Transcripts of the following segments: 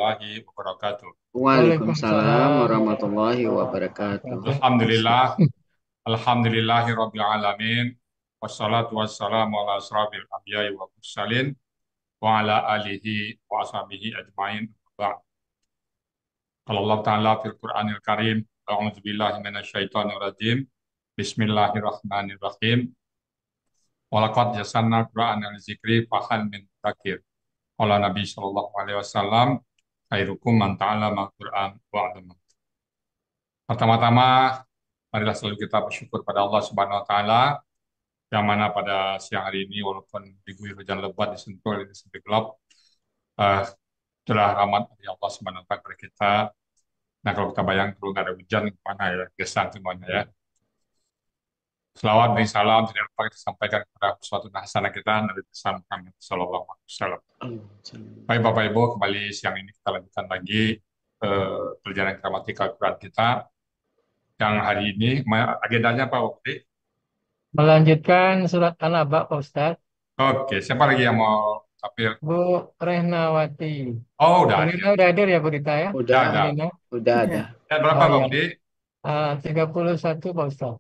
warahmatullahi wabarakatuh. Waalaikumsalam Waalaikumsalam warahmatullahi warahmatullahi wabarakatuh. wabarakatuh. Alhamdulillah, alhamdulillahi rabbil alamin. Wassalatu wassalamu ala asrafil anbiya'i wa mursalin wa ala alihi wa ashabihi ajmain. Ba'd. Qala Allah Ta'ala fil Qur'anil Karim, a'udzu billahi minasyaitonir rajim. Bismillahirrahmanirrahim. Walaqad yasanna Qur'ana li-dzikri fahal min dzakir. Qala Nabi sallallahu alaihi wasallam, khairukum man ta'allama Qur'an wa 'allama. Pertama-tama, marilah selalu kita bersyukur pada Allah Subhanahu wa taala yang mana pada siang hari ini walaupun diguyur hujan lebat di Sentul di sampai gelap, eh, itulah rahmat dari Allah Subhanahu wa taala kepada kita. Nah, kalau kita bayang kalau nggak ada hujan gimana ya, gesan semuanya ya. Selawat dan salam tidak lupa kita sampaikan kepada suatu hasanah kita Nabi besar Muhammad Sallallahu Alaihi Wasallam. Baik Bapak Ibu, kembali siang ini kita lanjutkan lagi perjalanan gramatikal Quran kita yang hari ini agendanya apa Waktu? Melanjutkan surat An-Naba, Pak Ustadz. Oke, siapa lagi yang mau tampil? Bu Rehnawati. Oh, udah Bu hadir. Nina udah hadir ya, Bu Rita ya? Udah, Bu Ya, Nina. udah Ya. ada. ya berapa Oh Pak iya. Budi? 31 Pak Ustadz.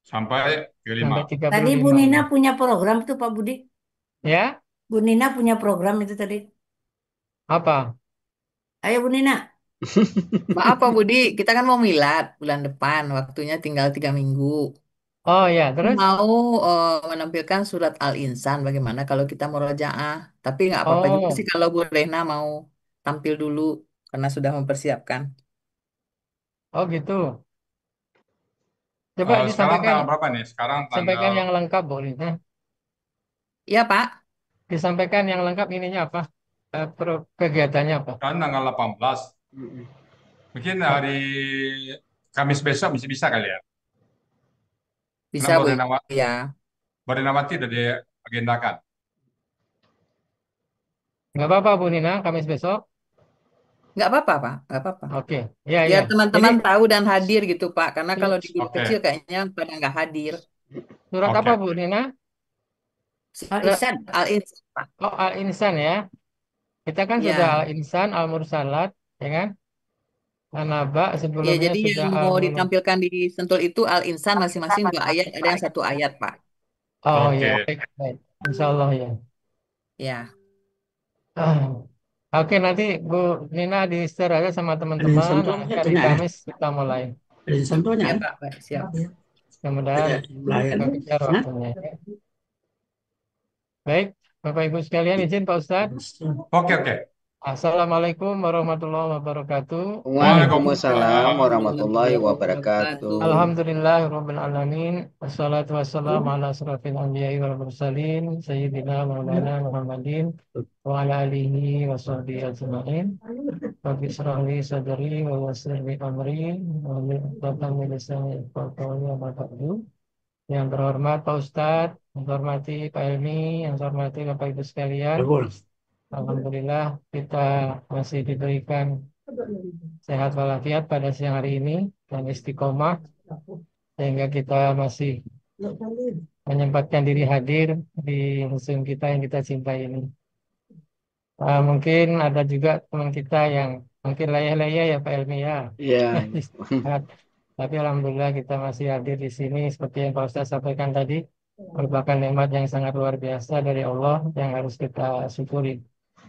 Sampai ke 5. Sampai Tadi Bu 35. Nina punya program tuh Pak Budi. Ya? Bu Nina punya program itu tadi. Apa? Ayo Bu Nina. Maaf Pak Budi, kita kan mau milad bulan depan, waktunya tinggal 3 minggu. Oh ya, terus? Mau menampilkan surat Al-Insan, bagaimana kalau kita murojaah? Tapi nggak apa-apa juga sih Oh, kalau Bu Rehna mau tampil dulu, karena sudah mempersiapkan. oh gitu. Coba Sekarang disampaikan, tanggal berapa nih? Sekarang sampaikan tanggal yang lengkap, Bu Rita. Iya Pak, Disampaikan yang lengkap ininya apa? Kegiatannya apa? sekarang tanggal 18. Mm-mm. Mungkin hari Kamis besok bisa bisa kali ya. Karena bisa Bu ya. Nawati udah diagendakan. Nggak apa-apa, Bu Nina, Kamis besok. Nggak apa-apa Pak, nggak apa-apa. Oke, ya, Biar ya. Jadi, teman-teman tahu dan hadir gitu Pak, karena kalau di grup kecil Oke, kayaknya pada nggak hadir. surat apa, oke. Bu Nina? Al Surat, Ihsan. Al-Insan Pak. oh, Al-Insan ya. Kita kan sudah Ya. Al-Insan, Al-Mursalat, ya kan? An-Naba Ya, sebelumnya jadi sudah yang mau Al-Mulk. ditampilkan di Sentul itu Al-Insan masing-masing 2 ayat, ada yang 1 ayat, Pak. Oh ya, Oke. baik, baik. Insya Allah ya. Ya, Ah. Oke, nanti Bu Nina di-share aja sama Ada yang teman-teman. sentuhnya Nanti hari itunya ya. Kamis kita mulai. Ada yang sentuhnya ya kan? Pak, baik, siap. Mudah-mudahan Ada belayan. kejar Hah? waktunya. Ya. Baik, Bapak Ibu sekalian izin Pak Ustadz. Oke, oke. Assalamualaikum warahmatullahi wabarakatuh. Waalaikumsalam Waalaikumsalam. warahmatullahi wabarakatuh. Alhamdulillahirabbil alamin. Wassalatu wassalamu ala asrofil anbiya'i wal mursalin sayyidina maulana Muhammadin wa ala alihi wa sahbihi ajma'in. Rabbi shrah li sadri wa yassir li amri wa hlul 'uqdatam min lisani yafqahu qawli amma ba'du. Yang terhormat Pak Ustadz, yang terhormati Pak Helmi, yang terhormati Bapak Ibu sekalian. Bagus. Alhamdulillah kita masih diberikan sehat walafiat pada siang hari ini dan istiqomah sehingga kita masih menyempatkan diri hadir di museum kita yang kita cintai ini. Mungkin ada juga teman kita yang mungkin layah-layah ya Pak Elmi ya. Ya, Istirahat. Tapi Alhamdulillah kita masih hadir di sini seperti yang Pak Ustadz sampaikan tadi merupakan nikmat yang sangat luar biasa dari Allah yang harus kita syukuri.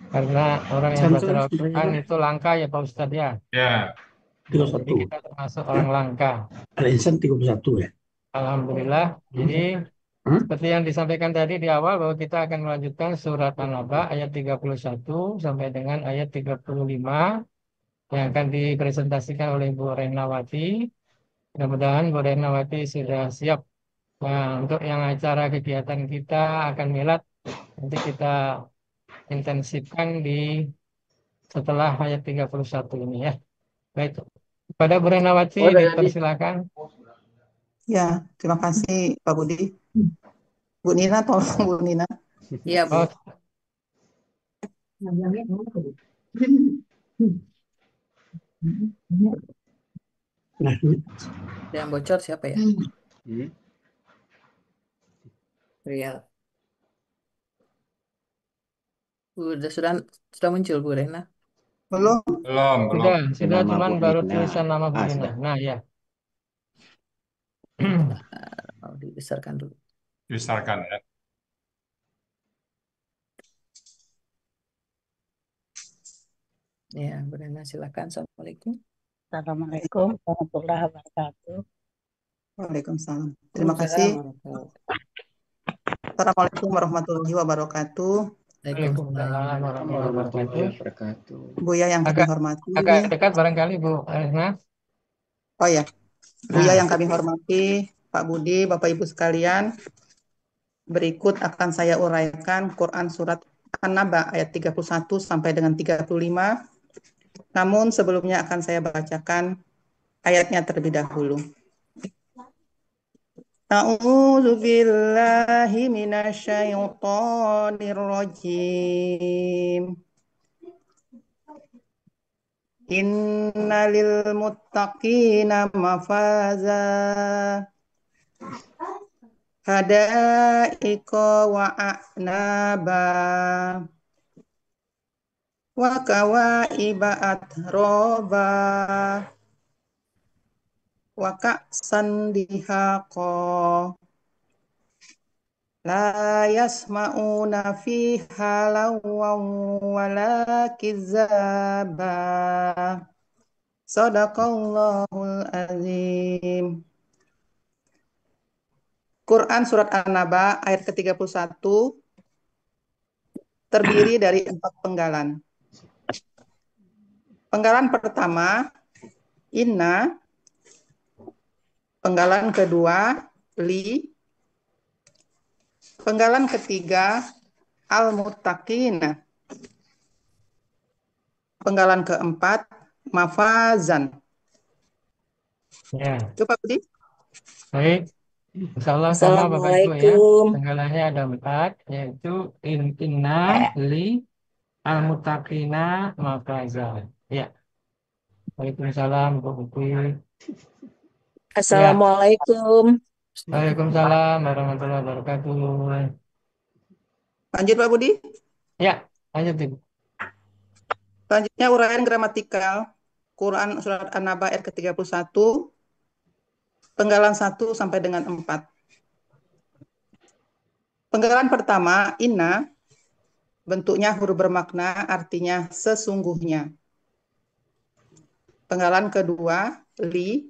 Karena orang yang baca Sentuhnya Al-Quran itu langka ya Pak Ustadz ya. Ya, Jadi 31. kita termasuk Ya. orang langka. Ada insan 31 ya. Alhamdulillah. Jadi Hmm? seperti yang disampaikan tadi di awal bahwa kita akan melanjutkan surat An-Naba ayat 31 sampai dengan ayat 35 yang akan dipresentasikan oleh Bu Rehnawati. Mudah-mudahan Bu Rehnawati sudah siap. Nah, untuk yang acara kegiatan kita akan milad nanti kita intensifkan di setelah ayat 31 ini ya. Baik. Kepada Bu Rehnawati oh, udah jadi. dipersilakan. Ya, terima kasih Pak Budi. Bu Nina, tolong Bu Nina. Iya, Bu. Oh, Nah, Yang bocor siapa ya? Hmm. Real. Sudah muncul Bu Rena. Belum. Belum. Sudah Nama cuman Bu baru Nina. tulisan nama Bu Nina. Sudah. Nah, ya. Mau dibesarkan dulu. Dibesarkan ya. Ya, Bu Nina silakan. Assalamualaikum. Assalamualaikum warahmatullahi wabarakatuh. Waalaikumsalam. Terima kasih. Assalamualaikum warahmatullahi wabarakatuh. Waalaikumsalam warahmatullahi wabarakatuh. Wabarakatuh. Buya yang kami hormati. Agak dekat barangkali Bu Erna. Oh ya, Buya yang kami hormati, Pak Budi, Bapak Ibu sekalian. Berikut akan saya uraikan Quran Surat An-Naba ayat 31 sampai dengan 35. Namun sebelumnya akan saya bacakan ayatnya terlebih dahulu. A'udzu billahi minasyaitonir rajim. Innalil muttaqina mafaza hadaika wa a'naba wa kawaiba atroba wa ka'san dihaqa la yasma'una fiha lawan wala kizaba. Sadaqallahul azim. Quran Surat An-Naba ayat ke-31 terdiri dari 4 penggalan. Penggalan pertama, inna. Penggalan kedua, li. Penggalan ketiga, al-muttaqina. Penggalan keempat, mafazan. Ya, Coba Budi. baik. Insyaallah sama Bapak Ibu ya. Penggalannya ada 4, yaitu inna, li, al-muttaqina, mafaza. Ya. Waalaikumsalam Bu Putri. Assalamualaikum. Waalaikumsalam warahmatullahi wabarakatuh. Lanjut Pak Budi. Ya, lanjut Ibu. Selanjutnya uraian gramatikal Quran Surat An-Naba ayat ke-31 penggalan 1 sampai dengan 4. Penggalan pertama, inna, bentuknya huruf bermakna artinya sesungguhnya. Penggalan kedua, li,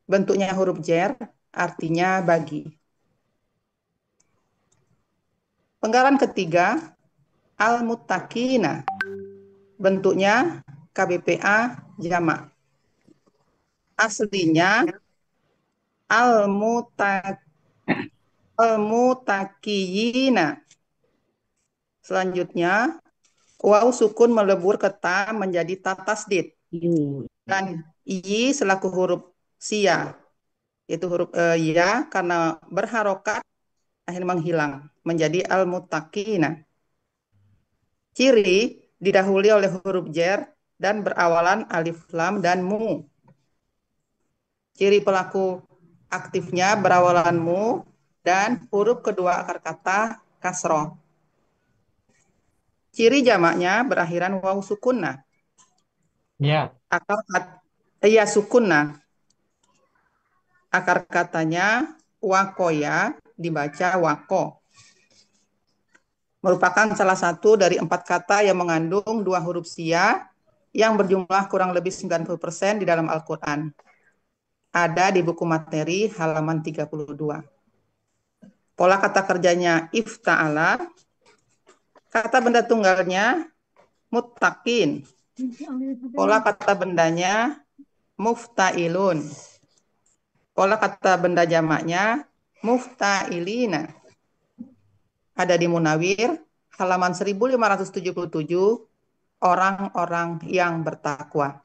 bentuknya huruf jar artinya bagi. Penggalan ketiga, al-muttaqina, bentuknya KBPA jamak. Aslinya al-muttaqiyina. Selanjutnya, waw sukun melebur ke ta menjadi ta tasdid. Dan i selaku huruf sia, yaitu huruf ya karena berharokat akhirnya menghilang menjadi al-muttaqina. Ciri didahului oleh huruf jar dan berawalan alif lam dan mu. Ciri pelaku aktifnya berawalan mu dan huruf kedua akar kata kasroh. Ciri jamaknya berakhiran waw sukunna. Ya. Akar kata sukunna. Akar katanya wakoya dibaca wako. Merupakan salah satu dari 4 kata yang mengandung 2 huruf sia yang berjumlah kurang lebih 90% di dalam Al-Quran. Ada di buku materi halaman 32. Pola kata kerjanya ifta'ala. Kata benda tunggalnya muttaqin. Pola kata bendanya mufta'ilun. Pola kata benda jamaknya mufta'ilina. Ada di Munawir halaman 1577 orang-orang yang bertakwa.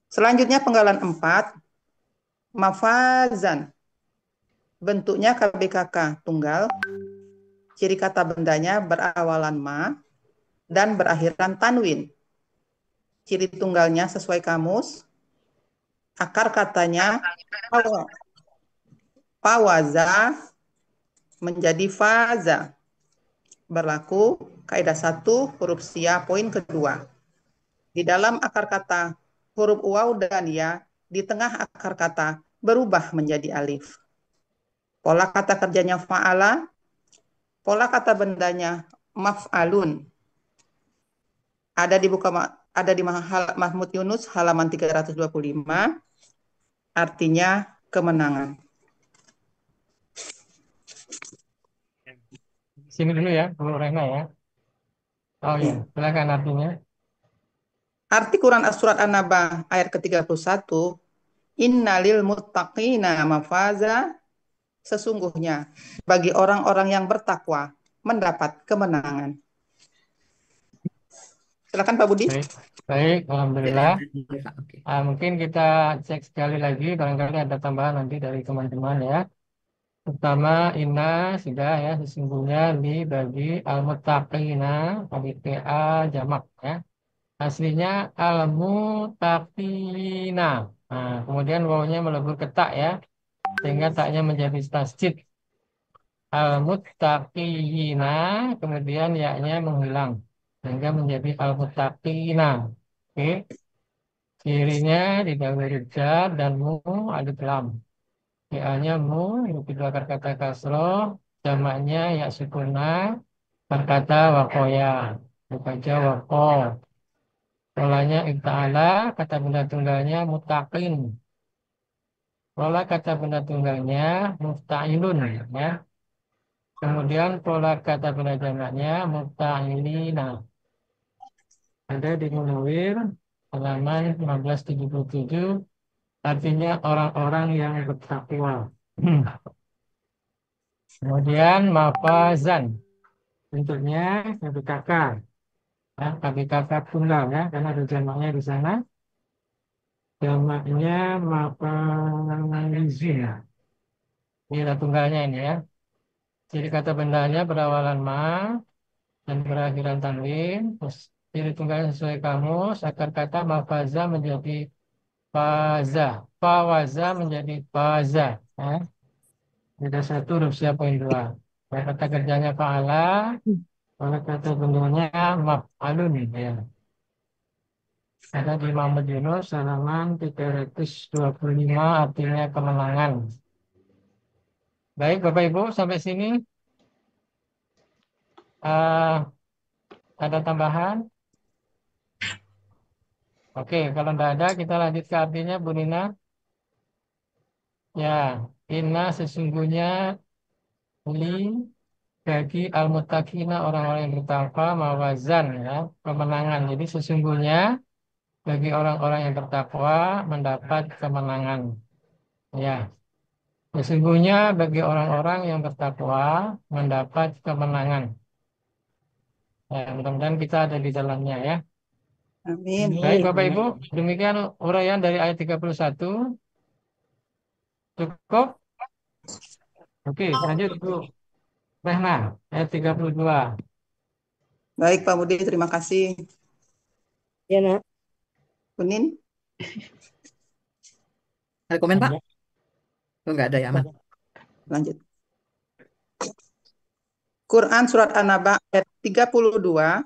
Selanjutnya penggalan 4, mafazan. Bentuknya KBKK tunggal. Ciri kata bendanya berawalan ma dan berakhiran tanwin. Ciri tunggalnya sesuai kamus. Akar katanya pawaza menjadi faza. Berlaku kaidah 1 huruf sia poin kedua. Di dalam akar kata huruf waw dan ya di tengah akar kata berubah menjadi alif. Pola kata kerjanya fa'ala, pola kata bendanya maf'alun. Ada di Mahmud Yunus halaman 325, artinya kemenangan. Sini dulu ya, Bu Rena ya. Oh ya, silakan artinya. Arti Quran surat An-Naba ayat ke-31, innalil muttaqina mafaza, sesungguhnya bagi orang-orang yang bertakwa mendapat kemenangan. Silakan Pak Budi. Baik, alhamdulillah. Oke. Mungkin kita cek sekali lagi, barangkali ada tambahan nanti dari teman-teman ya. Pertama, inna sudah ya, sesungguhnya li bagi al-muttaqina, bagi PA jamak ya. Aslinya al-muttaqina. Nah, kemudian wawunya melebur ke tak ya, sehingga taknya menjadi tasjid. Al-muttaqina, kemudian yaknya menghilang, sehingga menjadi al-muttaqina. Oke, cirinya didahului jar dan mu alif lam. Ya-nya mu, itu dua kata kasroh, jamaknya ya sukuna, berkata wakoya, bukaja wako. Polanya ibta'ala, kata benda tunggalnya mutaqin. Pola kata benda tunggalnya mufta'ilun ya. Kemudian pola kata benda jamaknya mufta'ilina. Ada di Munawir halaman 1577, artinya orang-orang yang bertakwa. Kemudian mafazan, bentuknya satu kakak, ya, tapi kakak tunggal ya, karena ada jamaknya di sana. Jamaknya mafazin. Ini ada tunggalnya ini ya. Jadi kata bendanya berawalan ma dan berakhiran tanwin. Terus ciri tunggalnya sesuai kamus. Akar kata mafaza menjadi faza, fawaza menjadi faza. Ya. Ada satu huruf siap poin dua. Ya, kata kerjanya fa'ala, oleh kata bendanya maf'alun ya. Ada di Muhammad Yunus halaman 325, artinya kemenangan. Baik Bapak Ibu, sampai sini ada tambahan? Oke, kalau tidak ada kita lanjut ke artinya Bu Nina. Ya, inna sesungguhnya li bagi al-muttaqina orang-orang yang bertakwa mawazan ya, kemenangan. Jadi sesungguhnya bagi orang-orang yang bertakwa mendapat kemenangan. Ya, sesungguhnya bagi orang-orang yang bertakwa mendapat kemenangan. Ya, mudah-mudahan kita ada di dalamnya ya. Amin. Baik Bapak Ibu, demikian uraian dari ayat 31. Cukup? Oke, lanjut Bu Rehna, ayat 32. Baik Pak Budi, terima kasih. Ya, Nak. Kunin, Ada komen Pak? Oh, nggak ada ya, aman. lanjut. Quran surat An-Naba ayat 32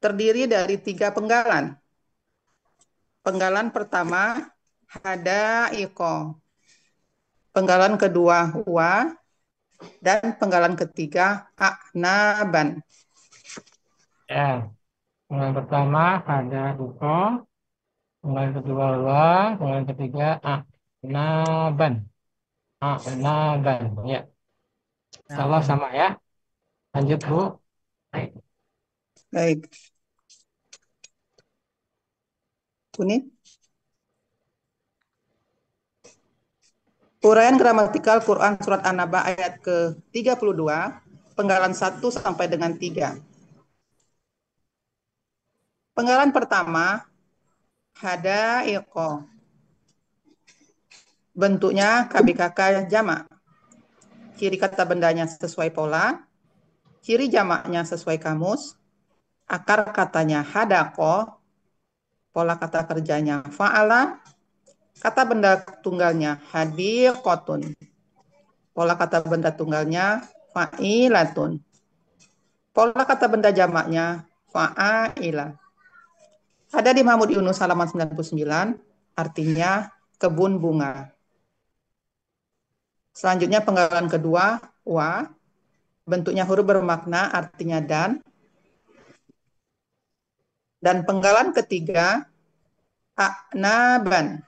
terdiri dari 3 penggalan. Penggalan pertama hadaiqo. Penggalan kedua wa, dan penggalan ketiga a'naban. Ya, yang pertama ada uko, yang kedua wa, yang ketiga a'naban. A'naban, ya. Salah sama ya. Lanjut Bu. Baik. Kunin. Uraian gramatikal Quran surat An-Naba ayat ke-32, penggalan 1 sampai dengan 3. Penggalan pertama hadaiqo. Bentuknya KBKK jamak. Ciri kata bendanya sesuai pola, ciri jamaknya sesuai kamus, akar katanya hadaqo, pola kata kerjanya fa'ala, kata benda tunggalnya hadiqotun, pola kata benda tunggalnya fa'ilatun. Pola kata benda jamaknya fa'ila. Ada di Mahmud Yunus halaman 99, artinya kebun bunga. Selanjutnya penggalan kedua, wa. Bentuknya huruf bermakna, artinya dan. Dan penggalan ketiga, a'naban.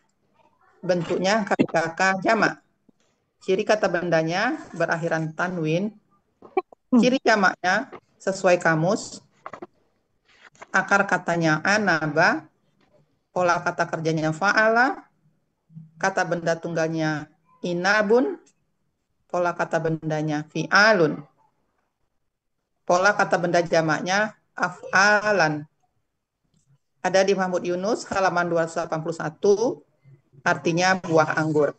Bentuknya kata jamak. Ciri kata bendanya berakhiran tanwin. Ciri jamaknya sesuai kamus. Akar katanya anaba. Pola kata kerjanya fa'ala. Kata benda tunggalnya inabun. Pola kata bendanya fi'alun. Pola kata benda jamaknya af'alan. Ada di Mahmud Yunus halaman 281, artinya buah anggur.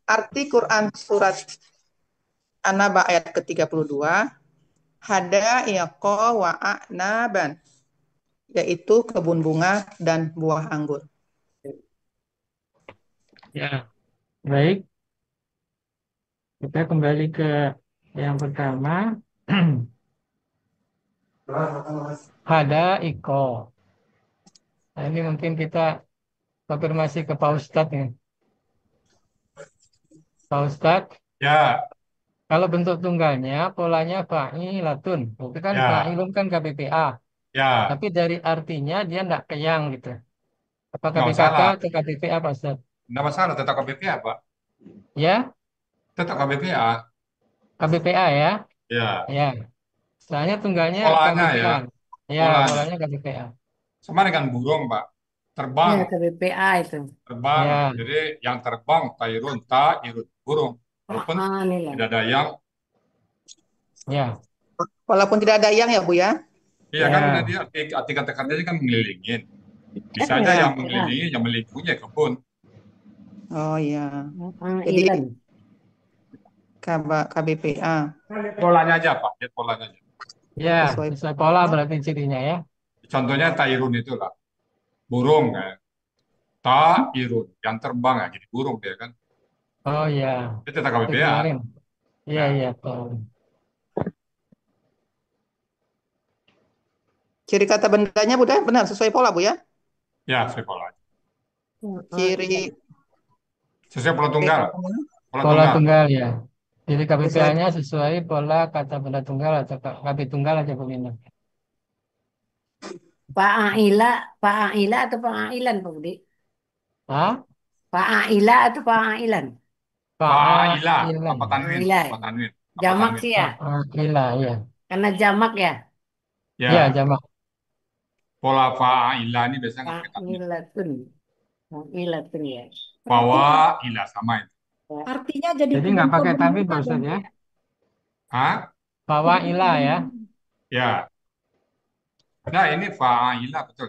Arti Quran surat An-Naba ayat ke-32, hada yaqa wa a'naban, yaitu kebun bunga dan buah anggur. Ya, baik. Kita kembali ke yang pertama. Hada iko. Nah, ini mungkin kita konfirmasi ke Pak Ustadz nih. Pak Ustadz, Ya, kalau bentuk tunggalnya polanya fa'ilatun. Itu kan ya, fa'ilun kan KBPA. ya. Tapi dari artinya dia enggak keyang gitu. Apa Nggak KBKK masalah. atau KBPA Pak Ustadz? Nggak masalah, tetap KBPA, Pak. Ya, Tetap KBPA. KBPA ya. Ya, Ya. Soalnya tunggalnya polanya ya, KBPA. Ya, polanya. polanya KBPA. Sama dengan burung, Pak. Terbang, Ya, KBPA itu. terbang. Ya, Jadi yang terbang, tairun, ta'irun, burung. Walaupun Inilah. tidak ada yang, ya, Walaupun tidak ada yang ya Bu ya. iya kan ya. tadi arti kata kerjanya kan mengelilingin. Bisa aja Ya. yang mengelilingi, yang melingkupinya kebun. Oh iya. Jadi Ilan. KBPA Polanya aja, Pak. Lihat polanya aja. Ya, sesuai. sesuai pola berarti cirinya ya. Contohnya tairun itulah. Burung, kan. Ta'irun. Yang terbang, ya. Jadi burung dia kan. Oh ya, Itu tetap itu KBPA. kemarin. Iya, Ya. iya, tahu. Ciri kata bendanya Bu ya, benar sesuai pola Bu ya. Ya, sesuai pola. Ciri Sesuai pola tunggal. Pola Pola tunggal. tunggal ya. Jadi sesuai KBPA-nya sesuai pola kata benda tunggal atau KB tunggal aja begini. Pak Aila atau Pak Ailan Pak Budi? Hah? Pak Aila atau Pak Ailan? Fa'ila. Fa'ilan. Apa tanwin? Aila. Apa tanwin? Apa Jamak tanwin? sih ya. Fa'ila, ya. Karena jamak ya. Ya, Ya, jamak. pola fa'ila ini biasanya nggak pakai tanwin. Fa'ilatun. Fa'ilatun ya. Fa'ila sama itu. Artinya jadi Jadi nggak pakai kebun-kebun tanwin bunga Pak Ustadz dong, ya. Bu ya? Hah? Fa'ila ya. Ya. Nah, ini fa'ila betul.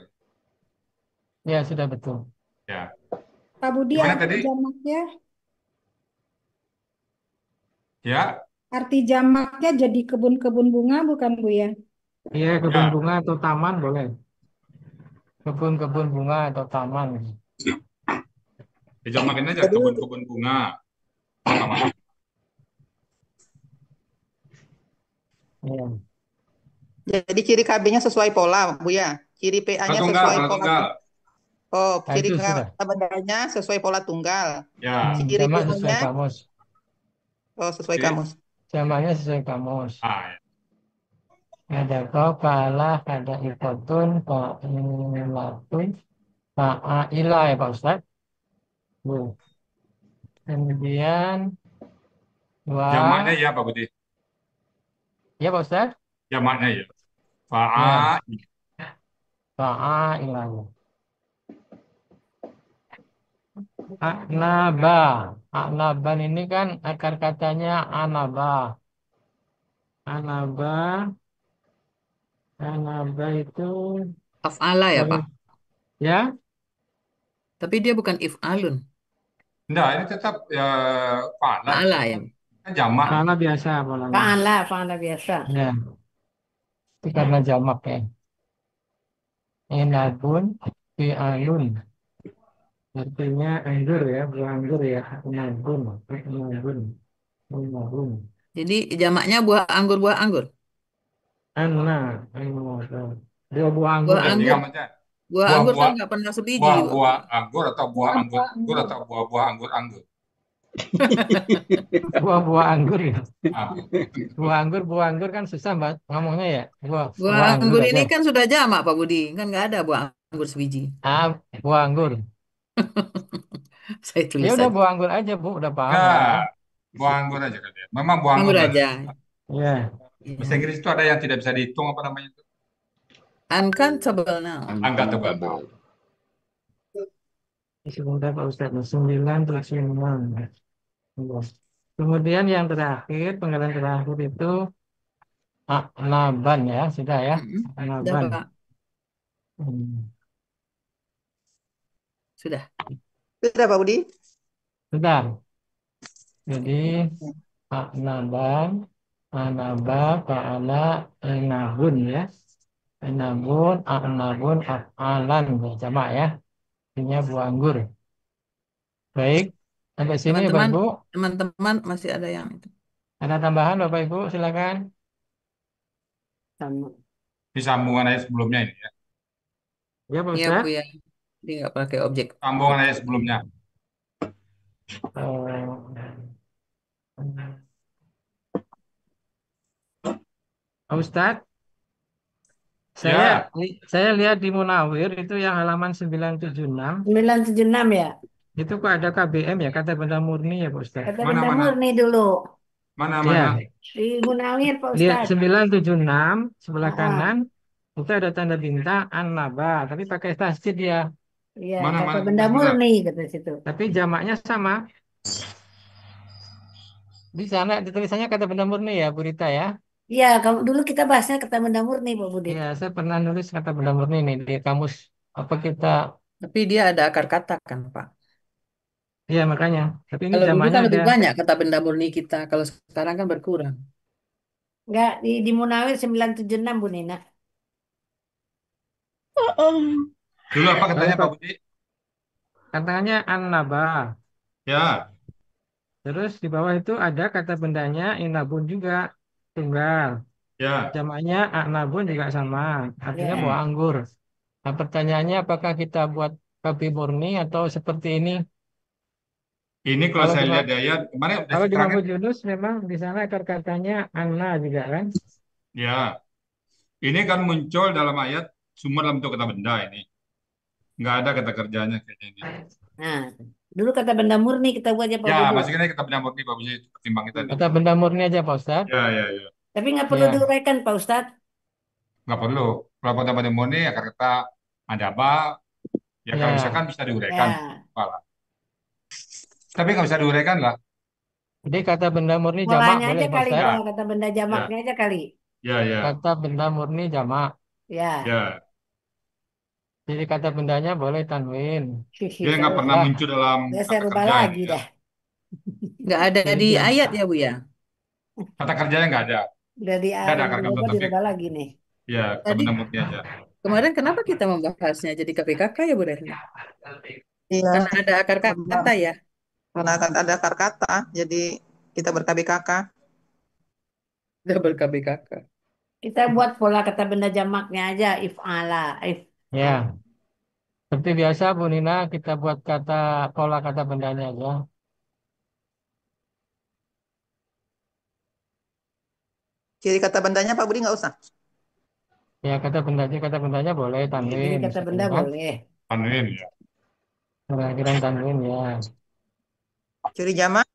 Ya, sudah betul. Ya. Pak Budi, Gimana arti tadi? jamaknya, Ya. arti jamaknya jadi kebun-kebun bunga bukan Bu ya? Iya, kebun Ya. bunga atau taman boleh. Kebun-kebun bunga atau taman. Dijamakin aja Jadi kebun-kebun bunga. Taman. Ya. Jadi ciri KB-nya sesuai pola, Bu ya. Ciri Pola PA-nya tunggal, sesuai pola pola. tunggal. Oh, Nah, ciri itu sudah. kata bendanya sesuai pola tunggal. Ya. Ciri Jamak sesuai PA-nya kamus. sesuai Jadi, kamus. Jamaknya sesuai kamus. ya. Ada kau, kalah, ada ikotun, fa'ilatun, fa'ila ya Pak Ustadz. Bu. Kemudian Jamaknya wa, ya Pak Budi. ya Pak Ustadz. Jamaknya ya. Ya, Fa'ila. fa'ila. Aknaba. Aknaban ini kan akar katanya anaba. Anaba. Anaba itu Af'ala ya, Pak. ya, Tapi dia bukan if'alun. Enggak, ini tetap ya fa'ala. Fa'ala ya. Kan jamak. fa'ala biasa polanya. Fa'ala biasa. Ya, itu karena jamak ya. Inabun, fi'alun. Artinya anggur ya, buah anggur ya. Inabun, inabun, inabun. Jadi jamaknya buah anggur, buah anggur. Anna, dua buah anggur Buah ya. Jadi anggur, kamunya buah anggur kan buah-buah nggak pernah sebiji. buah-buah anggur atau buah anggur Buah anggur anggur. atau buah-buah anggur-anggur. Buah-buah anggur ya. Ah, Buah anggur kan susah banget ngomongnya ya. Buah, Buah buah anggur anggur aja. ini kan sudah jamak Pak Budi, kan nggak ada buah anggur sebiji. Ah, buah anggur. Saya Ya tulis udah aja. buah anggur aja Bu, udah paham enggak, saya. buah anggur aja kalian. Memang buah anggur Anggur banyak. aja. Ya, Bahasa Iya. Inggris itu ada yang tidak bisa dihitung apa namanya itu? Uncountable now. Angka tebal. sebentar Pak Ustadz. 976. Kemudian yang terakhir, penggalan terakhir itu Naban ya, sudah ya. Udah Naban. Pak, sudah. Sudah Pak Budi? Sudah. Jadi Naban, Anaba, Fa'ala, Enabun ya. Enabun, Anabun, Alan ya, jamak ya. Artinya buah anggur. Baik, sampai sini Bapak Teman-teman, Ibu. teman-teman masih ada yang itu. Ada tambahan Bapak Ibu, silakan. Sama. Di sambungan ayat sebelumnya ini ya. Ya Pak Iya Bu Ustadz. ya, dia nggak pakai objek. Sambungan ayat sebelumnya. Pak Ustadz, Ya, saya lihat di Munawir itu yang halaman 976 976 ya. itu kok ada KBM ya, kata benda murni ya Pak Ustadz. Kata mana benda mana murni dulu. mana Ya, mana. Di Munawir Pak lihat Ustadz. 976 sebelah Ah, kanan itu ada tanda bintang An-Naba, tapi pakai tasdid ya. iya, Mana kata mana benda sebentar. murni kata situ. Tapi jamaknya sama. Di sana ditulisannya kata benda murni ya, Bu Rita ya. Iya, kamu dulu kita bahasnya kata benda murni Pak Budi. Ya, saya pernah nulis kata benda murni nih di kamus apa kita. Tapi dia ada akar kata kan Pak. Ya makanya. Tapi ini Kalau dulu jamaknya kan ada. lebih banyak kata benda murni kita. Kalau sekarang kan berkurang. Enggak, di Munawir 976 Bu Nina. Dulu apa katanya Pak Budi? Katanya An-Naba. Ya, Terus di bawah itu ada kata bendanya Inabun juga tunggal. ya. Jamaknya Anabun juga sama. Artinya Ya. buah anggur. Nah pertanyaannya apakah kita buat kopi murni atau seperti ini? Ini kalau Kalau saya di lihat di ayat kemarin udah kalau di diterangin. Mahfudz Yunus memang di sana akar katanya Anna juga kan? Ya, ini kan muncul dalam ayat sumber dalam bentuk kata benda ini. Nggak ada kata kerjanya kayaknya ini. Nah, dulu kata benda murni kita buatnya Pak Ya, Budi. masih kita benda murni Pak Budi itu ketimbang kita nih. Kata benda murni aja Pak Ustadz. Ya, ya, ya. Tapi nggak perlu Ya, diuraikan Pak Ustadz. Nggak perlu. Kalau kata benda murni akan kata ada apa? Ya kalau ya. misalkan bisa diuraikan. Ya, Apalah. Tapi nggak bisa diuraikan lah. Jadi kata benda murni jamak polanya boleh aja Pak kali Ustadz. Pak, kata benda Ya, jamaknya aja kali. ya, ya, Kata benda murni jamak. Ya, ya. Jadi kata bendanya boleh tanwin. Dia nggak pernah Ya, muncul dalam saya kata rubah kerja lagi ini ya. dah. Nggak ada jadi di dia ayat ya Bu ya. Kata kerjanya nggak ada. Udah Nggak ada akar kata dirubah, tapi dirubah lagi nih. ya kata Tadi benda murni aja. kemarin kenapa kita membahasnya jadi KPKK ya Bu Retno? Iya, Karena ada akar kata ya. karena akan ada akar kata, jadi kita berKBKK. Udah ber-KPKK. Kita buat pola kata benda jamaknya aja, if ala, if. ya. Seperti biasa Bu Nina kita buat kata pola kata bendanya aja. Ciri kata bendanya Pak Budi nggak usah. Ya kata bendanya boleh Jadi tanwin kata misalnya benda kan. boleh. Tanwin ya. Kira-kira tanwin ya. Ciri jamak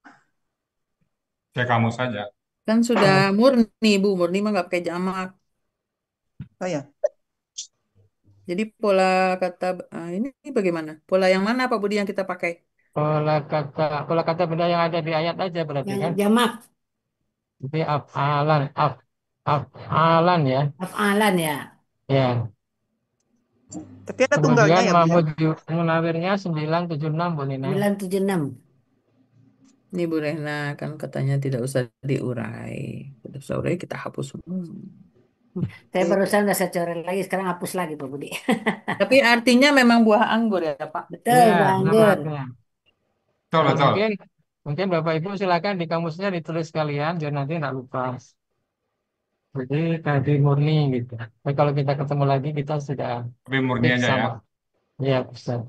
Kayak kamu saja. Kan sudah murni Bu, murni mah nggak pakai jamak. oh ya. Jadi pola kata ini bagaimana? Pola yang mana Pak Budi yang kita pakai? Pola kata benda yang ada di ayat aja berarti Yang kan. jamak, Jadi afalan ya. afalan ya. Ya. Tapi ada tunggalnya Kemudian ya Bu ya. Munawirnya 976 Bu Nina. 976. Ini Bu Rehna kan katanya tidak usah diurai. Tidak usah urai kita hapus semua. Saya barusan udah saya coret lagi, sekarang hapus lagi Pak Budi. Tapi artinya memang buah anggur ya Pak. Betul, Ya, Bang nama Anggur. artinya. Betul, Dan betul. mungkin Mungkin Bapak Ibu silakan di kamusnya ditulis sekalian, biar nanti nggak lupa. Jadi tadi murni gitu. Tapi kalau kita ketemu lagi, kita sudah Tapi murni fix aja ya. sama. Iya, Ustaz.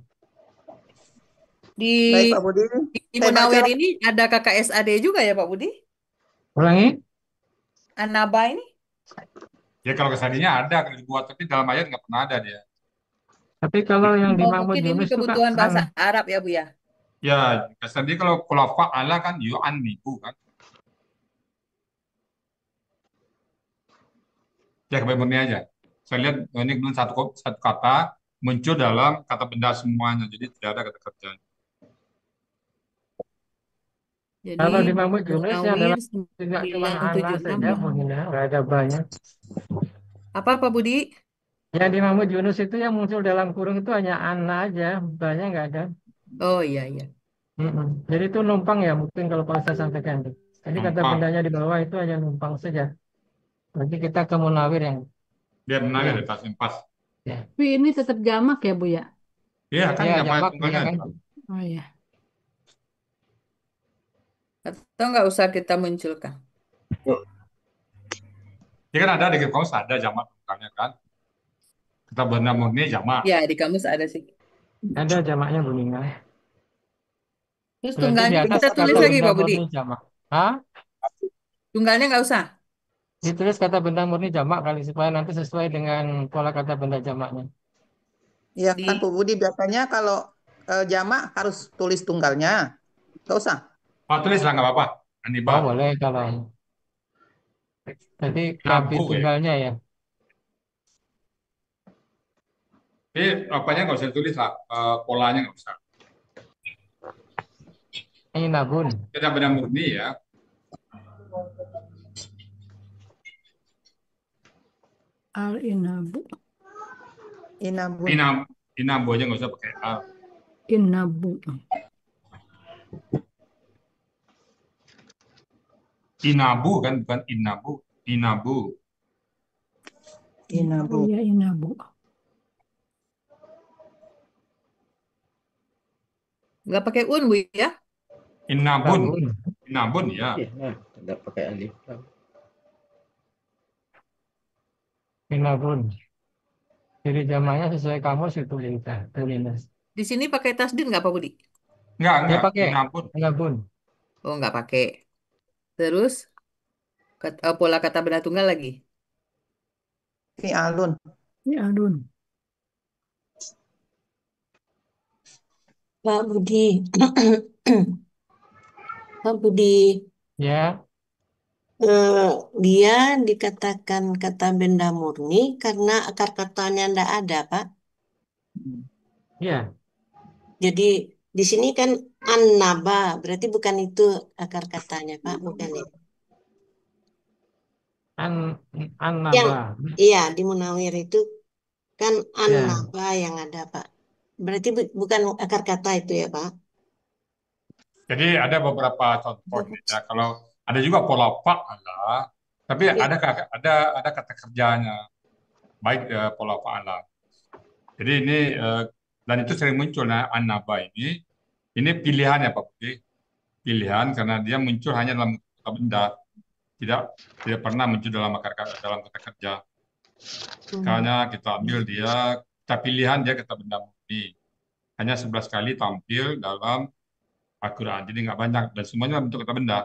Di Baik Pak Budi, di saya baca. Munawir ini ada KKSAD juga ya Pak Budi? Ulangi. Anaba ini? Ya kalau kesadinya ada kalau dibuat, tapi dalam ayat nggak pernah ada dia. Tapi kalau yang di Oh, Mahmud mungkin ini Yunus itu kan kebutuhan bahasa Arab ya Bu ya? Ya, kesadi kalau khulafa Allah kan yu'annibu kan. Ya kebaya murni aja. Saya lihat ini belum satu kata muncul dalam kata benda semuanya, jadi tidak ada kata kerjanya. Jadi kalau di Mahmud Yunus yang Munawir dalam tidak cuma ana 976 saja, Muhina, nggak ada banyak. apa Pak Budi? Yang di Mahmud Yunus itu yang muncul dalam kurung itu hanya ana aja, banyak nggak ada. Oh iya iya. Mm-mm. Jadi itu numpang ya, mungkin kalau Pak Ustaz sampaikan itu. Jadi kata Numpang. bendanya di bawah itu hanya numpang saja. Nanti kita ke Munawir yang Biar menang ya. ya, pas pas. Ya, Tapi ini tetap jamak ya, Bu ya? Iya kan ya nama jamak tunggalnya ya kan. ada. Oh iya. Atau nggak usah kita munculkan? Ya kan ada di kamus ada jamak tunggalnya kan. Kata benda murni jamak. Ya di kamus ada sih. Ada jamaknya Bu Nina. Terus Berarti di tunggalnya atas kita tulis kata lagi benda Pak Budi. murni jamak. Hah? Tunggalnya nggak usah. Ditulis kata benda murni jamak kali supaya nanti sesuai dengan pola kata benda jamaknya. Ya Di kan Pak Budi biasanya kalau jamak harus tulis tunggalnya. Nggak usah. Oh tulis lah nggak apa-apa. Oh Aniba. boleh kalau. Jadi nabi Nabu ya. tunggalnya ya. Tapi apanya nggak usah tulis lah. Polanya nggak usah. Ini nabun. Kita benda murni ya. Al-inabu. Inabun. Inabu aja nggak usah pakai al. Inabu. Inabu kan bukan inabu. Inabu. Inabu. Oh ya, inabu. nggak pakai un Bu ya? Inabun. Nabun. Inabun ya. Iya, nah, tidak pakai alif. Ini nabun. Jadi jamaknya sesuai kamus itu kita tulis. Di sini pakai tasdid nggak Pak Budi? Enggak, Dia enggak. pakai Inabun. nabun. Oh nggak pakai. Terus pola kata benda tunggal lagi. Fi'alun. Ya, adun. Pak Budi, Pak Budi, Ya, dia dikatakan kata benda murni karena akar katanya tidak ada, Pak. ya. Jadi di sini kan annaba, berarti bukan itu akar katanya, Pak, bukan ya? An Yang Annaba. iya di Munawir itu kan Ya, annaba yang ada, Pak. Berarti bukan akar kata itu ya, Pak? Jadi ada beberapa contoh ya. Kalau ada juga pola fa'ala, tapi Ya. ada kata kerjanya. Baik pola fa'ala. Jadi ini dan itu sering muncul nah, anaba ini. Ini pilihan ya Pak Budi. Pilihan karena dia muncul hanya dalam kata benda. Tidak pernah muncul dalam kata kerja. Karena kita ambil dia, kita pilihan dia kata benda murni. Hanya 11 kali tampil dalam Al-Quran. Jadi nggak banyak. Dan semuanya dalam bentuk kata benda.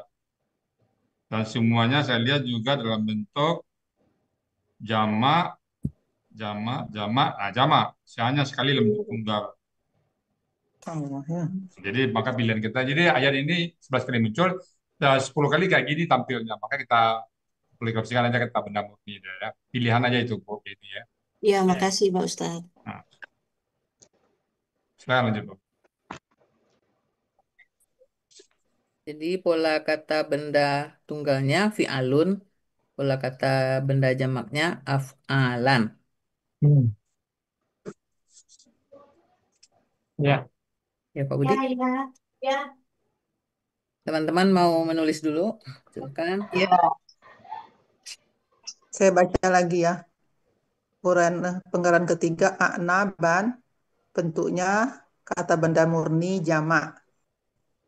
Dan semuanya saya lihat juga dalam bentuk jamak, jamak. Saya hanya sekali dalam bentuk tunggal. Oh, ya. Jadi maka pilihan kita. Jadi ayat ini 11 kali muncul, 10 kali kayak gini tampilnya. Maka kita aplikasikan aja kata benda murni. Ya. Pilihan aja itu Bu, ini ya. Ya, makasih Pak Ustadz. Nah, silakan lanjut Bu. Jadi pola kata benda tunggalnya fi'alun, pola kata benda jamaknya af'alan. hmm. Ya. Ya Pak Budi. Ya. Teman-teman mau menulis dulu? Silakan. Ya, saya baca lagi ya. Uraian penggalan ketiga a'naban bentuknya kata benda murni jamak.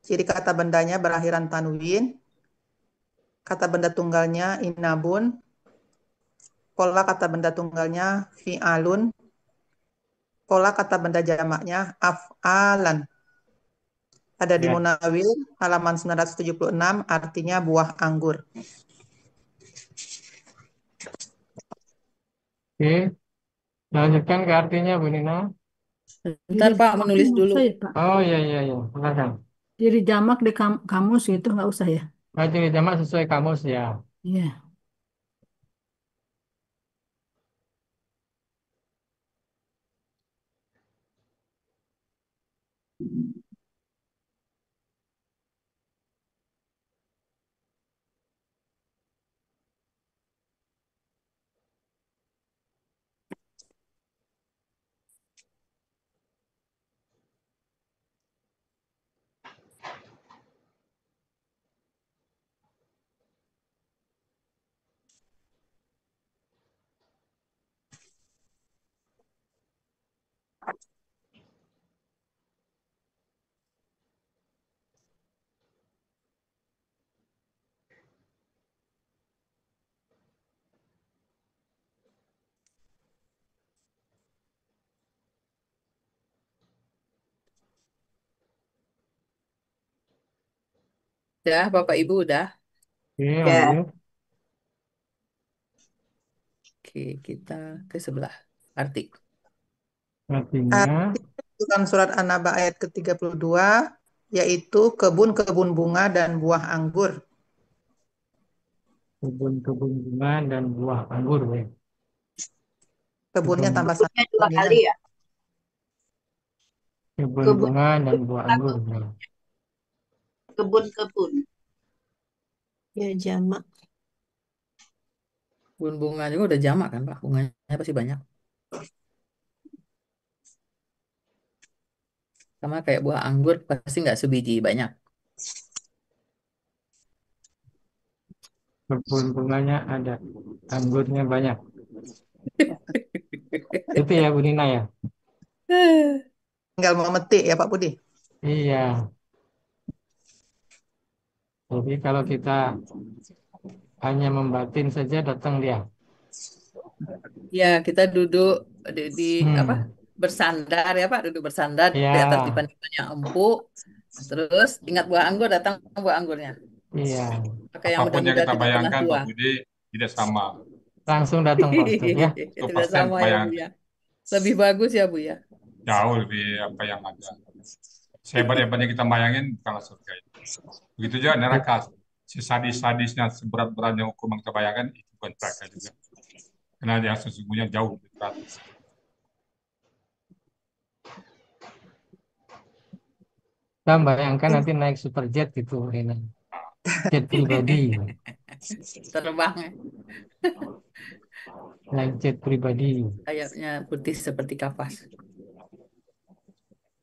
Ciri kata bendanya berakhiran tanwin. Kata benda tunggalnya inabun. Pola kata benda tunggalnya fi'alun. Pola kata benda jamaknya af'alan. Ada di Ya. Munawil halaman 976, artinya buah anggur. Oke, lanjutkan ke artinya Bu Nina. Bentar Jadi Pak, jamaknya menulis nggak dulu. usah ya, Pak. Oh iya iya iya, silakan. Jadi jamak di kamus itu nggak usah ya. Nah, ciri jamak sesuai kamus ya. Iya. Udah, Bapak Ibu udah. Oke, Ya. lanjut. Oke, kita ke sebelah. Arti. Artinya Dalam surat An-Naba ayat ke-32, yaitu kebun-kebun bunga dan buah anggur. kebun-kebun bunga dan buah anggur ya. Kebunnya Kebun, tambah satu Kebunnya 2 dominan. kali ya. kebun Kebun bunga dan buah anggur ya. kebun-kebun. Ya jamak. Kebun bunga juga udah jamak kan Pak? Bunganya pasti banyak. Sama kayak buah anggur pasti nggak sebiji, banyak. Kebun bunganya ada, anggurnya banyak. Itu ya Bu Nina ya. Tinggal memetik ya Pak Budi. Iya. Jadi kalau kita hanya membatin saja datang dia. Ya, kita duduk di apa? Hmm. Bersandar ya Pak, duduk bersandar di atas Ya, dipan-dipan yang empuk. Terus ingat buah anggur, datang buah anggurnya. iya. Pakai yang Apapun yang muda-muda kita tidak pernah bayangkan, tua. Pak Budi, tidak sama. Langsung datang Pak Ustadz ya. Itu Tidak pasti yang sama ya Bu bayangkan ya. Lebih bagus ya Bu ya. jauh lebih apa yang ada. Sehebat-hebatnya kita bayangin, bukanlah surga. Begitu juga neraka. Sesadis-sadisnya, seberat-beratnya hukuman kita bayangkan, itu bukan neraka juga. Karena yang sesungguhnya jauh lebih berat. Kita bayangkan nanti naik superjet gitu Bu Nina. Jet pribadi. Terbang ya. Naik jet pribadi. Sayapnya putih seperti kapas.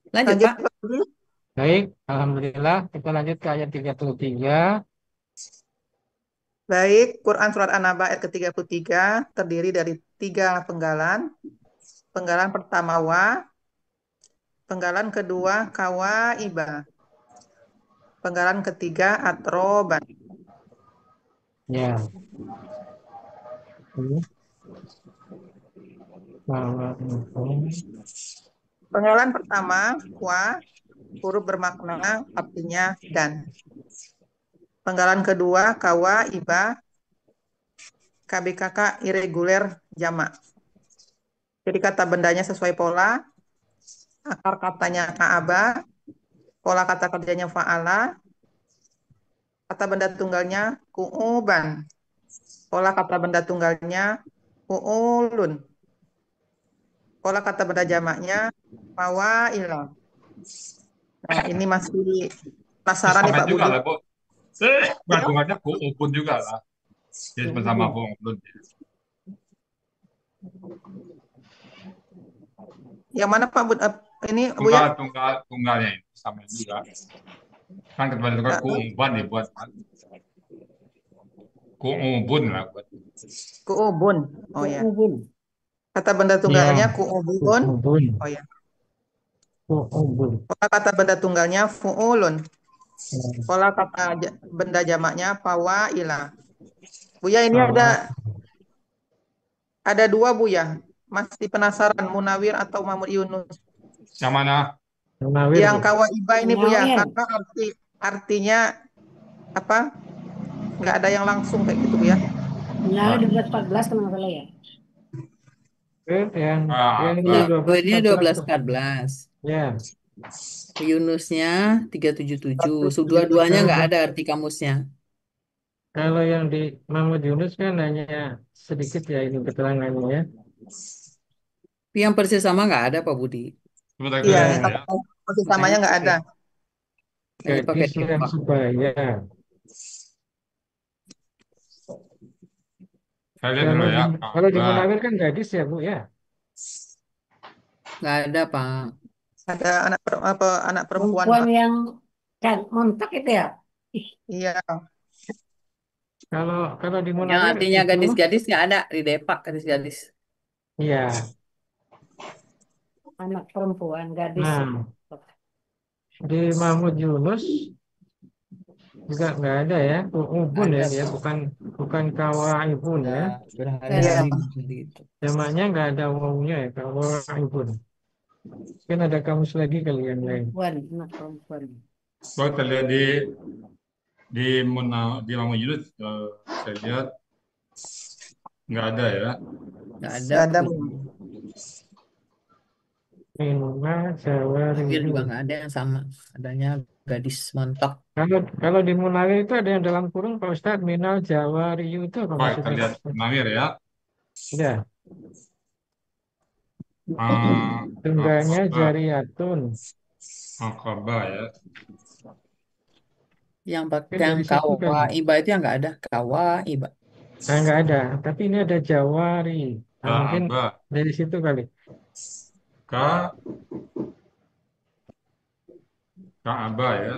Lanjut Lanjut Pak. Pak Budi. Baik, Alhamdulillah. Kita lanjut ke ayat 33. Baik, Quran Surat An-Naba ayat ke-33 terdiri dari 3 penggalan. Penggalan pertama wa, penggalan kedua kawaiba, penggalan ketiga atroban. Ya. Bahwa Penggalan pertama wa, huruf bermakna artinya dan. Penggalan kedua kawaiba, KBKK irregular jamak. Jadi kata bendanya sesuai pola, akar katanya ka'aba, pola kata kerjanya fa'ala, kata benda tunggalnya ku'uban, pola kata benda tunggalnya ku'ulun, pola kata benda jamaknya fawaila. Nah, ini masih penasaran nih Sama Pak juga Budi. lah, Bu. Hubungannya pun juga lah. Jadi bersama Bu. Yang mana Pak Budi? Ini Bu ya? Tunggalnya itu sama juga. Kan ketua tunggal kuuban dibuat kuubun lah buat. Ku'ubun. Oh ya. Ku'ubun. Kata benda tunggalnya Ya. ku'ubun. Ku'ubun. Oh ya. Ku'ubun. Pola kata benda tunggalnya fu'ulun. Ya. Pola kata benda jamaknya fawailah. Buya ini Bahwa ada dua Buya. Masih penasaran Munawir atau Mahmud Yunus? Yang mana? Munawir, Yang Bu. kawaiba ini Buya, Munawir. karena artinya apa? Nggak ada yang langsung kayak gitu Buya. Munawir 12-14 kalau nggak salah ya. Yang Ah, itu ah, Munawirnya 12-14 tuh. 12-14. Ya. Yunusnya 377. Yunus. Dua-duanya nggak ada arti kamusnya. Kalau yang di Mahmud Yunus kan hanya sedikit ya ini keterangannya ya. Yang persis sama nggak ada Pak Budi. sebentar Iya, saya yang lihat ya. masih samanya nggak ada. Hanya pakai Gadis yang depak. sebaya. Saya lihat dulu Kalau ya. kalau di Ka'bah. Munawir kan gadis ya, Bu ya. Nggak ada Pak. Ada anak perempuan Perempuan Pak. yang montak itu ya. Ih, Iya. Kalau di Yang Munawir artinya itu gadis-gadis nggak ada di depak gadis-gadis. ya. anak perempuan, gadis. Nah, di Mahmud Yunus juga nggak ada ya. Ubun ya Ada dia, Pak. bukan kawaibun ya. Nah, Ya. Iya. berhari gitu. Jamaknya nggak ada wawunya ya, kawaibun. Kan ada kamus lagi kali yang lain. Perempuan, anak perempuan. Kalau kita lihat di Mahmud Yunus, saya lihat nggak ada ya. Nggak ada Nggak ada Pak Bu. Budi. Minma Munawir juga Jawariyu. nggak ada yang sama. Adanya gadis montok. Kalau di Munawir itu ada yang dalam kurung Pak Ustadz Minal Jawariyu itu apa Baik, kita maksudnya? lihat Munawir ya. Ya, tunggalnya Aqabah, Jariyatun. Aqabah ya. Yang pakai Kan yang dari situ kan. kawaiba itu yang nggak ada. Kawaiba. Nah, nggak ada. Tapi ini ada Jawari. Nah, mungkin Ka'bah, dari situ kali. Ka, Ka'bah ya.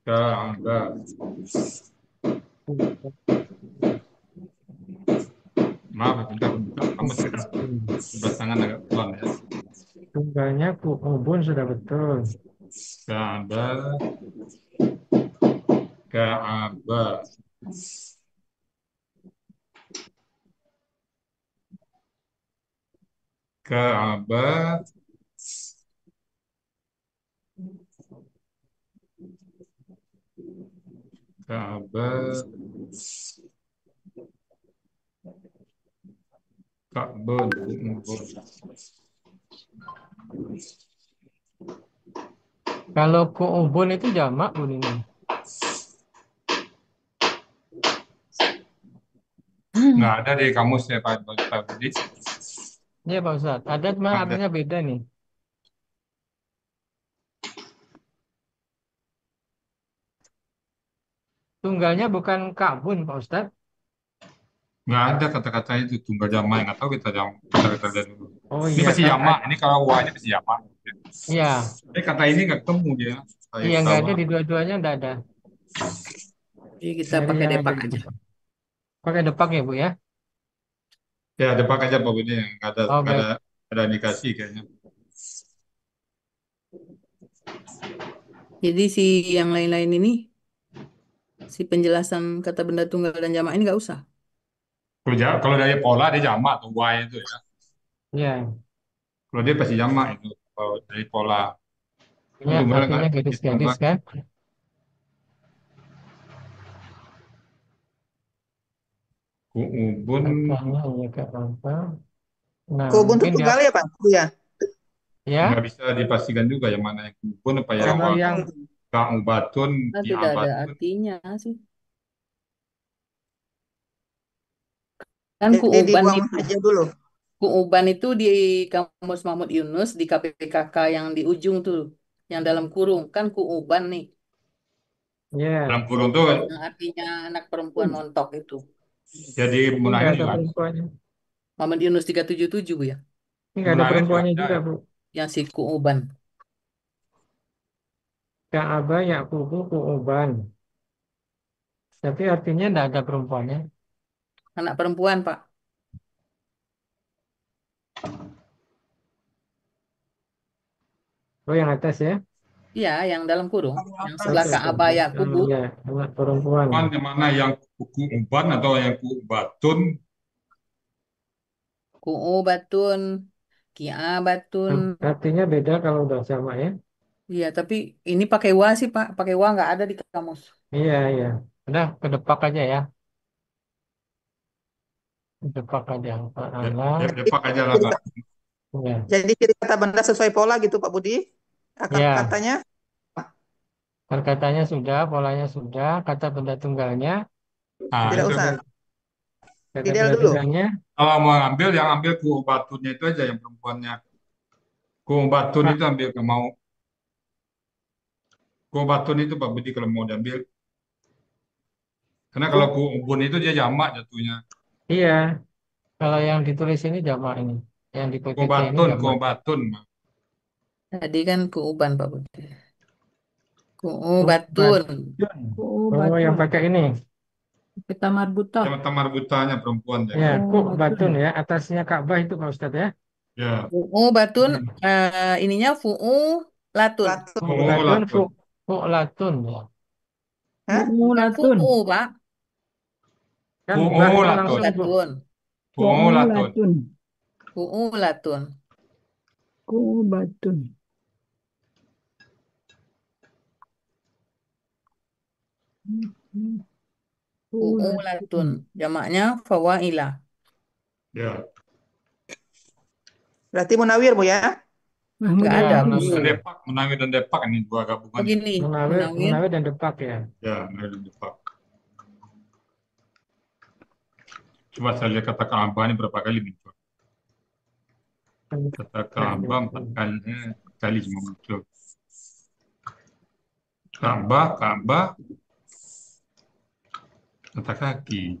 Ka'bah. Maaf, bentar. Kamu sebelah tangan agak pelan ya. Tunggalnya Ubun sudah betul. Ka'bah, Ka'bah. Ka'bah, Ka'bah, Ka'bun, Ubun. Kalau Ubun itu jamak Bu ini. Nggak ada di kamus ya Pak Budi. Iya Pak Ustadz. Ada cuma Ada. artinya beda nih. Tunggalnya bukan Kabun Pak Ustadz. Nggak ada kata-kata itu tunggal jamak. Nggak tahu kita lihat dulu. Oh Ini iya pasti kan. jamak. Ini kalau wah ini pasti jamak. Iya. Tapi kata ini nggak ketemu dia. Iya nggak ada di dua-duanya nggak ada. Jadi kita Dari pakai yang depak ada. aja. Pakai depak ya Bu ya. Ya depak aja Pak Budi. Nggak ada, Oh nggak baik. ada indikasi kayaknya. Jadi si yang lain-lain ini, si penjelasan kata benda tunggal dan jamak ini nggak usah. Kalau dari pola dia jamak tuh why itu ya. Iya. Kalau dia pasti jamak itu. Kalau dari pola. Ya, Tunggal artinya nggak gadis-gadis kan. Ubun Makanya ya Kak apa. Nah Kubun itu mungkin dia tunggal ya Pak? Iya. ya. nggak bisa dipastikan juga yang mana yang ubun apa yang Kalau yang Ka'ubatun, Nah, tidak ada Ki'abatun. artinya sih. Kan Jadi dibuang aja dulu. kuuban itu di Kamus Mahmud Yunus di KPKK yang di ujung tuh, yang dalam kurung kan kuuban nih, ya Dalam kurung tuh yang artinya anak perempuan montok itu. jadi ini nggak Munawir ada juga ada. perempuannya. Mahmud Yunus 377 ya, Ini nggak ada Munawir juga perempuannya ada juga ya. Bu. yang si kuuban. Ka'aba Yaqubu Ku'uban. Tapi artinya nggak ada perempuannya. Anak perempuan, Pak. Oh, yang atas ya. Iya, yang dalam kurung, yang sebelah Oke, oke. Ka'bah Yakubut. Ya, anak perempuan. Yang mana yang kuku uban atau yang kuku batun? Ku'u batun, ki'a batun. Artinya beda kalau udah sama ya. Iya, tapi ini pakai wa sih, Pak. Pakai wa nggak ada di kamus. Iya, iya. Udah, kedepak aja ya. Kedepak aja. Allah. Depak aja lah, Pak. Ya. Jadi ciri kata benda sesuai pola gitu Pak Budi. Akar Ya, katanya perkataannya sudah, polanya sudah, kata benda tunggalnya, Nah, tidak itu usah. kata Ideal benda dulu. tunggalnya, kalau mau ambil, yang ambil kuku batunnya itu aja yang perempuannya. Kuku batun Pak. itu ambil ke mau. Kuku batun itu Pak Budi kalau mau diambil. Karena kalau kuku ubun itu dia jamak jatuhnya. Iya, kalau yang ditulis ini jamak ini. Yang di Kuku PPT ini batun, kuku jamak. batun. Tadi kan ku'uban, Pak Budi. Ku'u Oh, batun. Oh, Oh, yang batun. pakai ini. Kita marbutah. Tamar butanya perempuan ya. Ya, Oh, kuk batun. batun ya. Atasnya Ka'bah itu Pak Ustadz ya. Ya. Fu'u batun, ininya fu'u latun. Latun. Kuk Oh, batun, latun. kuk latun ya. Hah? Oh, Bukan latun. fu'u, Pak. Kan Oh, bahnya latun. langsung kuk. Latun. Oh, Oh, latun. latun. Fu'u latun. Oh, batun. Oh, Fu'u latun. latun. Jamaknya fawailah. Ya. Berarti munawir Bu ya. Nggak Mahmud Ya, ada Yunus. fu'u. Depak, menawir dan depak ini dua gabungan. Begini, Munawir, munawir. munawir dan depak ya. Ya, menawir dan depak. Coba saya lihat kata Ka'bah ini berapa kali muncul. Kata Ka'bah 4 kali, 4 kali cuma muncul. Ka'bah, Ka'bah, kata kaki.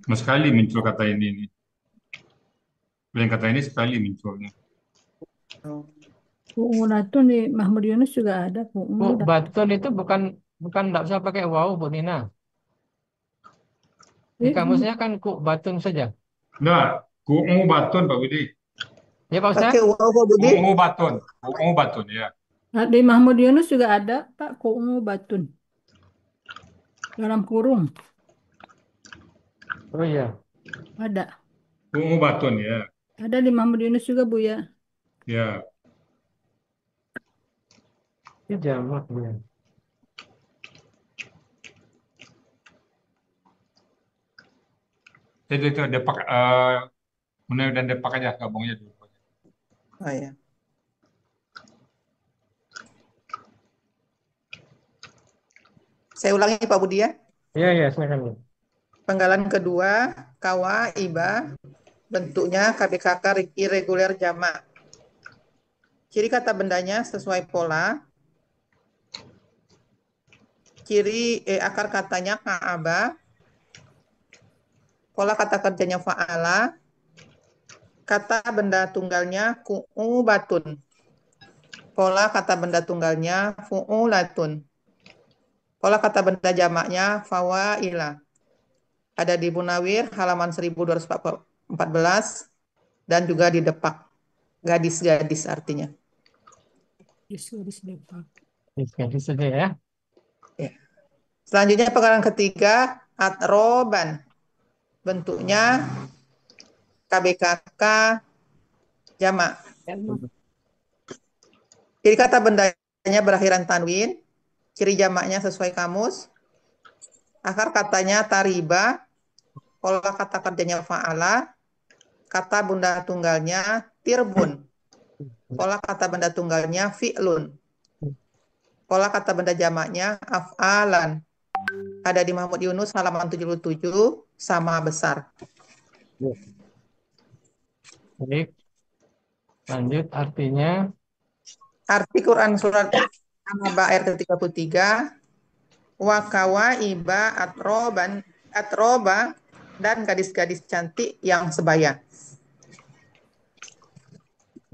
Cuma sekali muncul kata ini nih. Yang kata ini sekali munculnya. Oh, latun di Mahmud Yunus juga ada. Oh, Kuk batun itu bukan enggak usah pakai wow, Bu Nina. Di kamusnya kan kuk batun saja. Nah, ku'u batun Pak Budi. Ya Pak Ustadz? Pakai waw Pak Budi. Ku'u batun. Ku'u batun ya. Di Mahmud Yunus juga ada, Pak. Oh, batun. Dalam kurung. Oh iya. Ada. Ku'u batun ya. Ada di Mahmud Yunus juga, Bu ya. Ya. Ini jamak ya. Itu depak, menawir dan depak aja gabungnya dulu. Oh ya. Saya ulangi Pak Budi ya. Iya, iya, silakan. Bu. Penggalan kedua, kawa, iba, bentuknya KBKK irregular jamak. Ciri kata bendanya sesuai pola. Ciri akar katanya ka'aba. Pola kata kerjanya fa'ala. Kata benda tunggalnya ku'u batun. Pola kata benda tunggalnya fu'ulatun. Pola kata benda jamaknya fawailah. Ada di Munawir halaman 1214 dan juga di Depak. Gadis-gadis artinya. Gadis depak. Jadi saja ya. Selanjutnya penggalan ketiga, atroban. Bentuknya KBKK jamak. Ciri kata bendanya berakhiran tanwin. Ciri jamaknya sesuai kamus. Akar katanya tariba. Pola kata kerjanya fa'ala. Kata benda tunggalnya tirbun. Pola kata benda tunggalnya fi'lun. Pola kata benda jamaknya af'alan. Ada di Mahmud Yunus halaman 77 sama besar. Baik. Lanjut artinya. Arti Quran surat An-Naba ayat 33. Wa kawaiba atroba dan gadis-gadis cantik yang sebaya.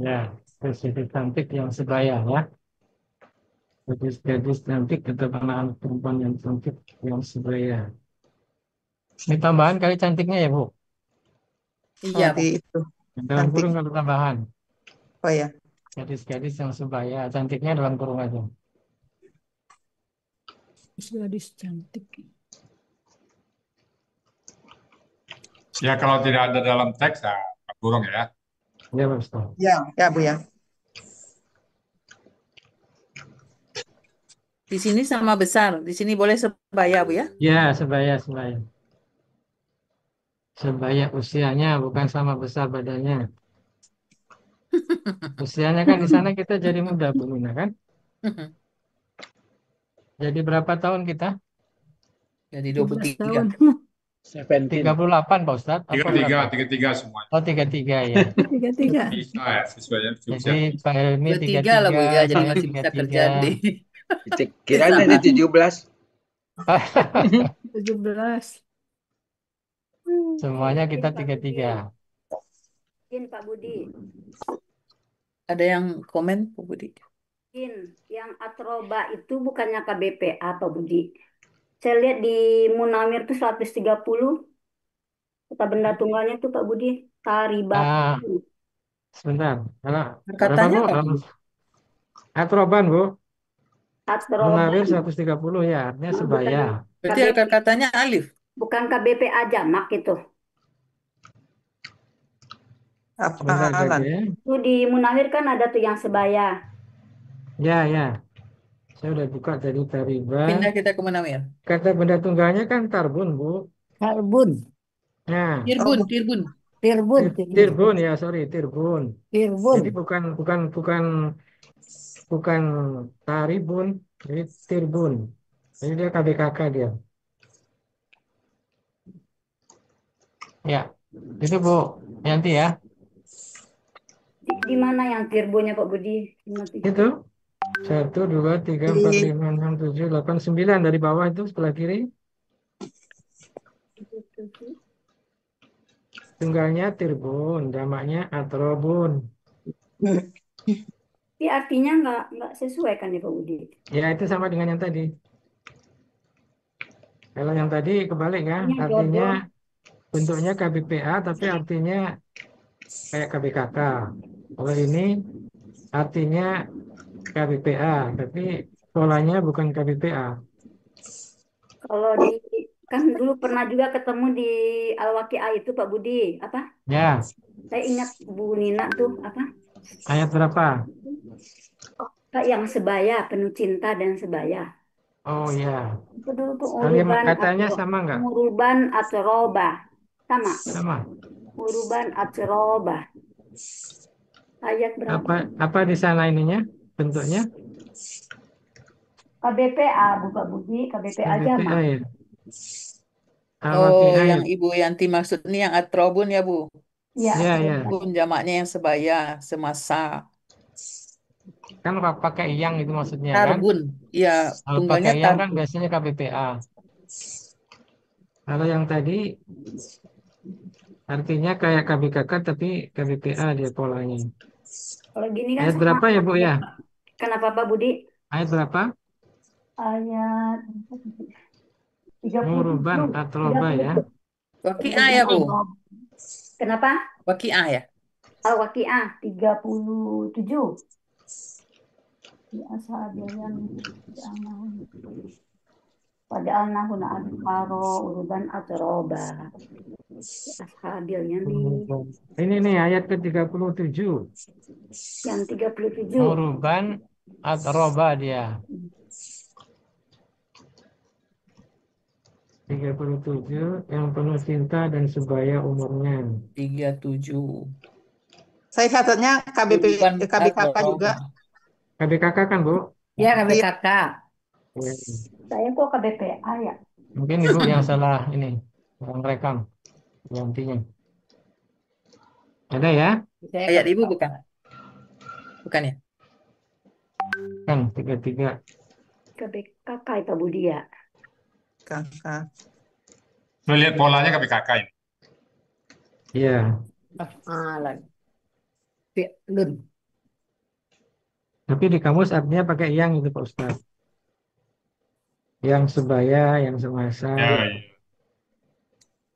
Ya, gadis cantik yang sebaya ya. Gadis-gadis cantik tetap anak-anak perempuan yang cantik yang sebaya. Ini tambahan kali cantiknya ya, Bu? Iya, Pak. Di itu. Dalam Cantik. kurung kalau tambahan. Oh ya. Gadis-gadis yang sebaya. Cantiknya dalam kurung aja. Gadis cantik. Ya kalau tidak ada dalam teks ya kurung ya. Ya, Pak Ustaz. Ya, ya Bu ya. Di sini sama besar. Di sini boleh sebaya, Bu ya? Ya, sebaya, sebaya. Sebaya usianya, bukan sama besar badannya. Usianya kan di sana kita jadi muda, Bu Mina, kan? Jadi berapa tahun kita? Jadi 12 23. tahun. 38, Pak Ustadz. Apa berapa? 33 semua. Oh, 33 ya. 33. Bisa ya sesuai Jadi usia. Pak Helmi 23 lah, Bu ya. Jadi saya masih bisa 33. kerja di Kirain Sama. dari 17. 17. Semuanya kita Izin, Pak 33. Izin, Pak Budi. Ada yang komen, Bu Budi? Izin, yang Atroba itu bukannya KBPA, Pak Budi. Saya lihat di Munawir itu 130. Kata benda tunggalnya itu Pak Budi. Tari Ah, batu. sebentar. Kalau berapa, Katanya Bu? apa, Bu? Atroban, Bu. Atroba. Munawir 130 ya, artinya sebaya. Berarti KBP, akar katanya alif. bukan KBPA jamak itu. Sebentar saja Hafalan. ya. Itu di Munawir kan ada tuh yang sebaya. Ya, ya. Saya udah buka tadi tariban. Pindah kita ke Munawir. Kata benda tunggalnya kan tarbun, Bu. Karbun. Nah, Tirbun, Oh, tirbun. Tirbun. tirbun ya, sorry, tirbun. Tirbun. Jadi bukan taribun, jadi tirbun. Jadi dia KBKK dia. Ya, itu Bu Yanti ya. Di mana yang tirbonya Pak Budi? Itu 1, 2, 3, 4, 5, 6, 7, 8, 9 dari bawah itu sebelah kiri. Tunggalnya tirbun, jamaknya atrobun. Tapi artinya nggak sesuai kan ya Pak Budi? Ya itu sama dengan yang tadi. Kalau yang tadi kebalik ya, Artinya artinya jodoh. bentuknya KBPA tapi artinya kayak KBKK. Kalau ini artinya KBPA tapi polanya bukan KBPA. Kalau kan dulu pernah juga ketemu di Al-Waqiah itu Pak Budi, apa? Ya, Saya ingat Bu Nina tuh apa? ayat berapa? Kak yang sebaya, penuh cinta dan sebaya. Oh ya, Itu dulu tuh kalimat katanya sama nggak? uruban atroba. Sama. Sama. Uruban atroba. Ayat berapa? Apa di sana ininya bentuknya? KBPA, Bu Pak Budi, KBPA KBPA jamak. ya. Oh, Al-Waqiah yang ya. Ibu Yanti maksud ini yang atrobun ya, Bu? Ya, Ya, ya. Bun jamaknya yang sebaya, semasa. Kan pakai yang itu maksudnya kan? Tarbun, ya Kalau tunggalnya pakai yang kan tarbun. biasanya KBPA. Kalau yang tadi artinya kayak KBKK tapi KBPA dia polanya. Kalau gini kan Ayat sama. berapa ya Bu ya? Kenapa Pak Budi? Ayat berapa? Ayat 37. Muruban atroba ya. Waqiah ya, Bu? Kenapa? Waqiah ya? Al-Waqiah 37. Ya ashabiyan pada al-nahuna adfaro uruban atroba. Ashabilnya nih. Ini nih ayat ke-37. Yang 37. Muruban atroba dia. 37 yang penuh cinta dan sebaya umurnya. 37. Saya catatnya Uruban KBKK atroba. juga. KBKK kan Bu? Ya KBKK. Ya. Saya kok KBPA ya? Mungkin Ibu yang salah ini, yang rekam, gantinya. Ada ya? Ayat Ibu bukan? Bukan ya? Kan 33. KBKK itu Budi ya. Kakak. Lo lihat polanya KBKK ini. Iya. Lagi. Lun. Tapi di kamus artinya pakai yang itu Pak Ustaz. Yang sebaya, yang semasa. Ya, iya.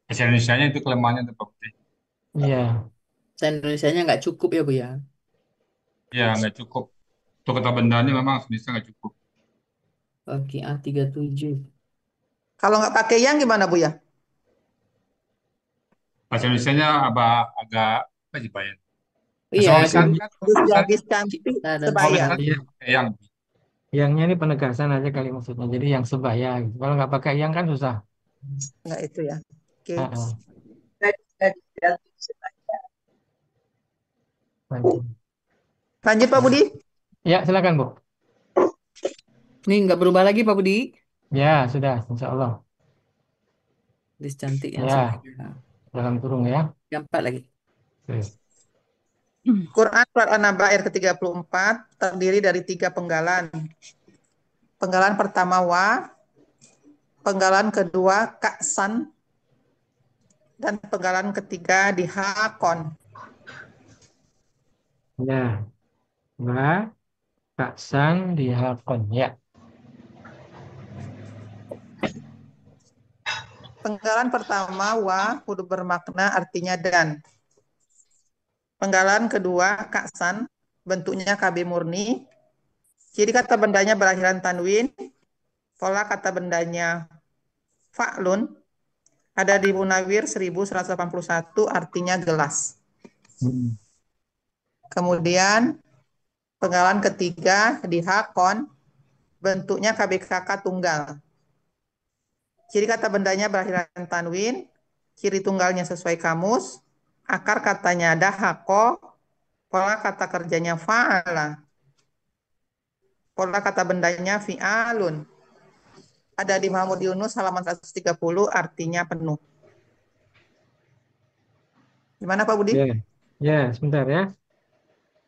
Bahasa Indonesianya itu kelemahannya itu Pak Budi. Iya. Bahasa Indonesianya nggak cukup ya, Bu ya? Ya, nggak cukup. Untuk kata bendanya memang sebenarnya nggak cukup. Oke, A37. Kalau nggak pakai yang gimana Bu ya? Bahasa Indonesianya agak apa sih, Pak ya? Bahasa Iya, Malaysia Yang, kan, bahasa Malaysia Gadis cantik cipta dan sebaya. kan iya, pakai yang. yangnya ini penegasan aja kali maksudnya. Jadi yang sebaya gitu. Kalau nggak pakai yang kan susah. Nggak itu ya. Oke. Ah, ah. Gadis cantik sebaya. Baik. Lanjut Pak Budi. Ya, silakan Bu. Ini nggak berubah lagi Pak Budi. Ya, sudah, insya Allah. Gadis cantik yang Ya, sebaya. dalam kurung ya. Yang 4 lagi. Oke. Quran Surat An-Naba ayat ke-34 terdiri dari 3 penggalan. Penggalan pertama wa, penggalan kedua ka'san, dan penggalan ketiga dihakon. Ya, Mbak, Kak San di Hakon. Ya, Penggalan pertama wa huruf bermakna artinya dan. Penggalan kedua ka'san bentuknya KB murni. Ciri kata bendanya berakhiran tanwin. Pola kata bendanya fa'lun. Ada di Munawir 1181 artinya gelas. Hmm. Kemudian penggalan ketiga di hakon bentuknya KBKK tunggal. Ciri kata bendanya berakhiran tanwin, ciri tunggalnya sesuai kamus, akar katanya dahako, pola kata kerjanya fa'ala, pola kata bendanya fi'alun. Ada di Muhammad Yunus halaman 130 artinya penuh. Gimana Pak Budi? Ya, ya, sebentar ya.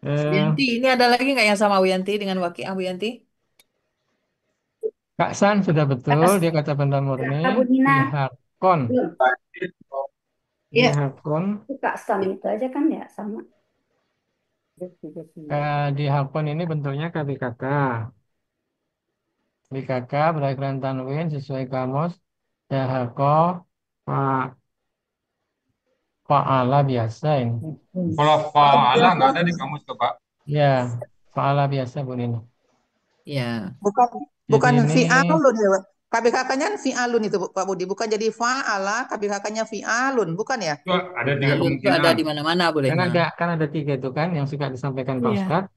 Wiyanti, ini ada lagi nggak yang sama Wiyanti dengan Waqiah Wiyanti? Kak San sudah betul, dia kata benda murni. Kak Budina. Di Hakon. Di Iya. Hakon. Itu Kak Sam itu aja kan ya sama. Di Hakon ini bentuknya KBKK. BKK berakhiran tanwin sesuai kamus. Dahako, Pak, Fa'ala biasa ini. Kalau fa'ala nggak ada di kamus tuh, Pak. Ya, Fa'ala biasa Bu Nina. Ya. Bukan Jadi ini fi'alun ya, Pak. KBKK-nya fi'alun itu Pak Budi, bukan jadi fa'ala, KBKK-nya fi'alun, bukan ya? Itu ada 3 Lalu itu ada kemungkinan. di mana-mana boleh. kan ada 3 itu kan yang suka disampaikan Pak Iya. Ustadz.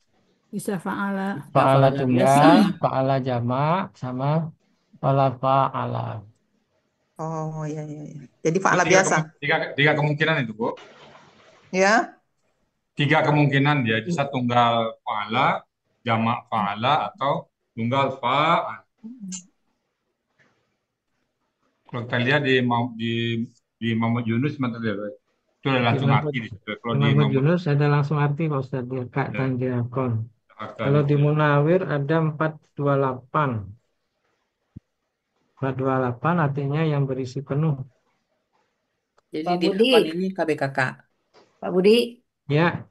Bisa fa'ala. Fa'ala Fa'ala biasa. tunggal, Fa'ala jamak, sama Fa'ala fa'ala. Oh iya iya. Iya. Jadi Itu fa'ala biasa. tiga kemungkinan itu, Bu. Ya. 3 kemungkinan dia bisa tunggal fa'ala, jamak fa'ala, atau tunggal fa'al. Kalau kita lihat di Muhammad Yunus itu udah langsung arti di situ. Kalau di Muhammad Muhammad Yunus ada langsung arti Pak Ustadz, dia Kak Ya. dan Diakon. akan Kalau di Munawir ada 428. 428 artinya yang berisi penuh. Jadi Pak di Budi. Hakon ini KBKK. Pak Budi, Ya,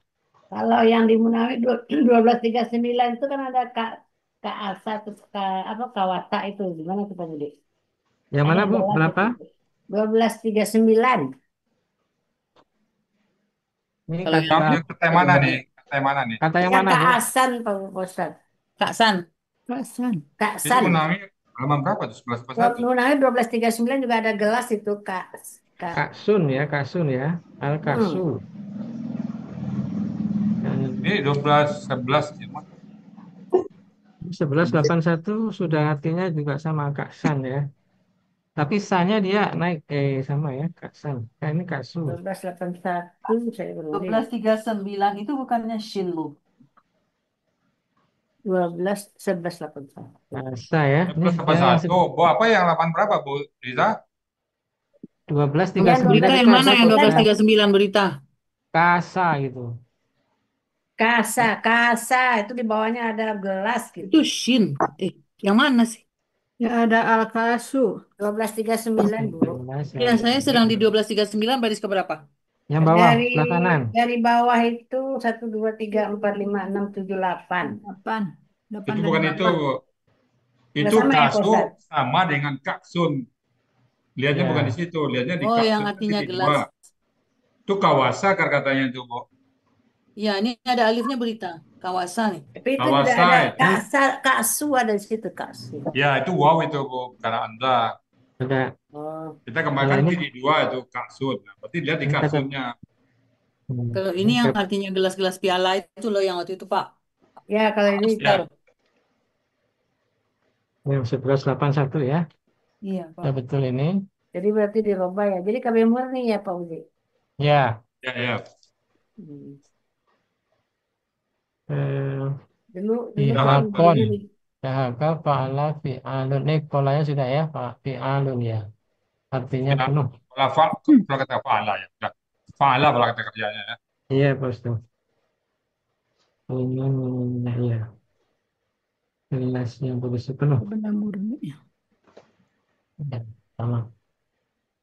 kalau yang di Munawir 1239 itu kan ada Kak Asa terus apa Kawata itu gimana tuh Pak Budi? yang mana Ada Bu? jelas Berapa? itu. 1239. Ini Kalau kata yang kata yang mana nih? Kata yang mana nih? kata yang Yang mana Kak Bu? Asan Pak Ustadz. Kak San. Kak San. Kak Itu San. Munawir halaman berapa tuh? 1141. Munawir 1239 juga ada gelas itu Kak. Kak Sun ya, Kak Sun ya. Al Kasu. Ini 1211 ya. 1181 sudah artinya juga sama Kak San ya. Tapi sannya dia naik sama ya Kak San. Ini Kak Su. 1281 saya belum lihat. 1239 itu bukannya Shin Bu. 11 1181. Masa ya. Ini 1181. Bu, apa yang 8 berapa, Bu Riza? 1239 Berita yang itu mana ada yang Pak Ustadz. 1239 berita? Kasa gitu. Kasa itu di bawahnya ada gelas gitu. Itu Shin. Yang mana sih? Ya ada Al-Kasu. 1239 Bu. Ya, saya sedang di 1239 baris keberapa? Yang bawah sebelah kanan. Dari bawah itu 1 2 3 4 5 6 7 8. 8. Itu bukan itu, Bu. Itu sama ya, Pak kasu Ustadz? sama dengan kaksun. Lihatnya Ya. bukan di situ, lihatnya di Oh, kaksun yang itu artinya titik gelas. 2. Itu kawasa katanya itu, Bu. Ya, ini ada alifnya berita. Kawasan nih. Tapi itu juga ada Kawasai. Kaksu ada di situ Kaksu. Ya, itu wow itu Bu, bukan Anda. Ada. Oh. Kita kemarin Kalau kan ini pilih dua itu Kaksun. Nah, berarti lihat di ini kata Kaksunnya. Kalau ini yang artinya gelas-gelas piala itu loh yang waktu itu Pak. Ya, kalau ini Ya, yang 1181 ya. iya, Ya Pak. betul ini. Jadi berarti dirubah ya. Jadi KB murni ya, Pak Budi. Ya. ya. Hmm. Eh, Dulu kan Dahakon. bunyinya di Dahaka fa'ala fi'alun. Ini polanya sudah ya, Pak. Fi'alun ya. Artinya Ya, penuh. kalau kata fa'ala ya. Udah. Fa'ala kalau kata kerjanya ya. Iya, Bos tuh. Ini ya. Gelas yang berisi penuh. Benda murni. Ya, sama.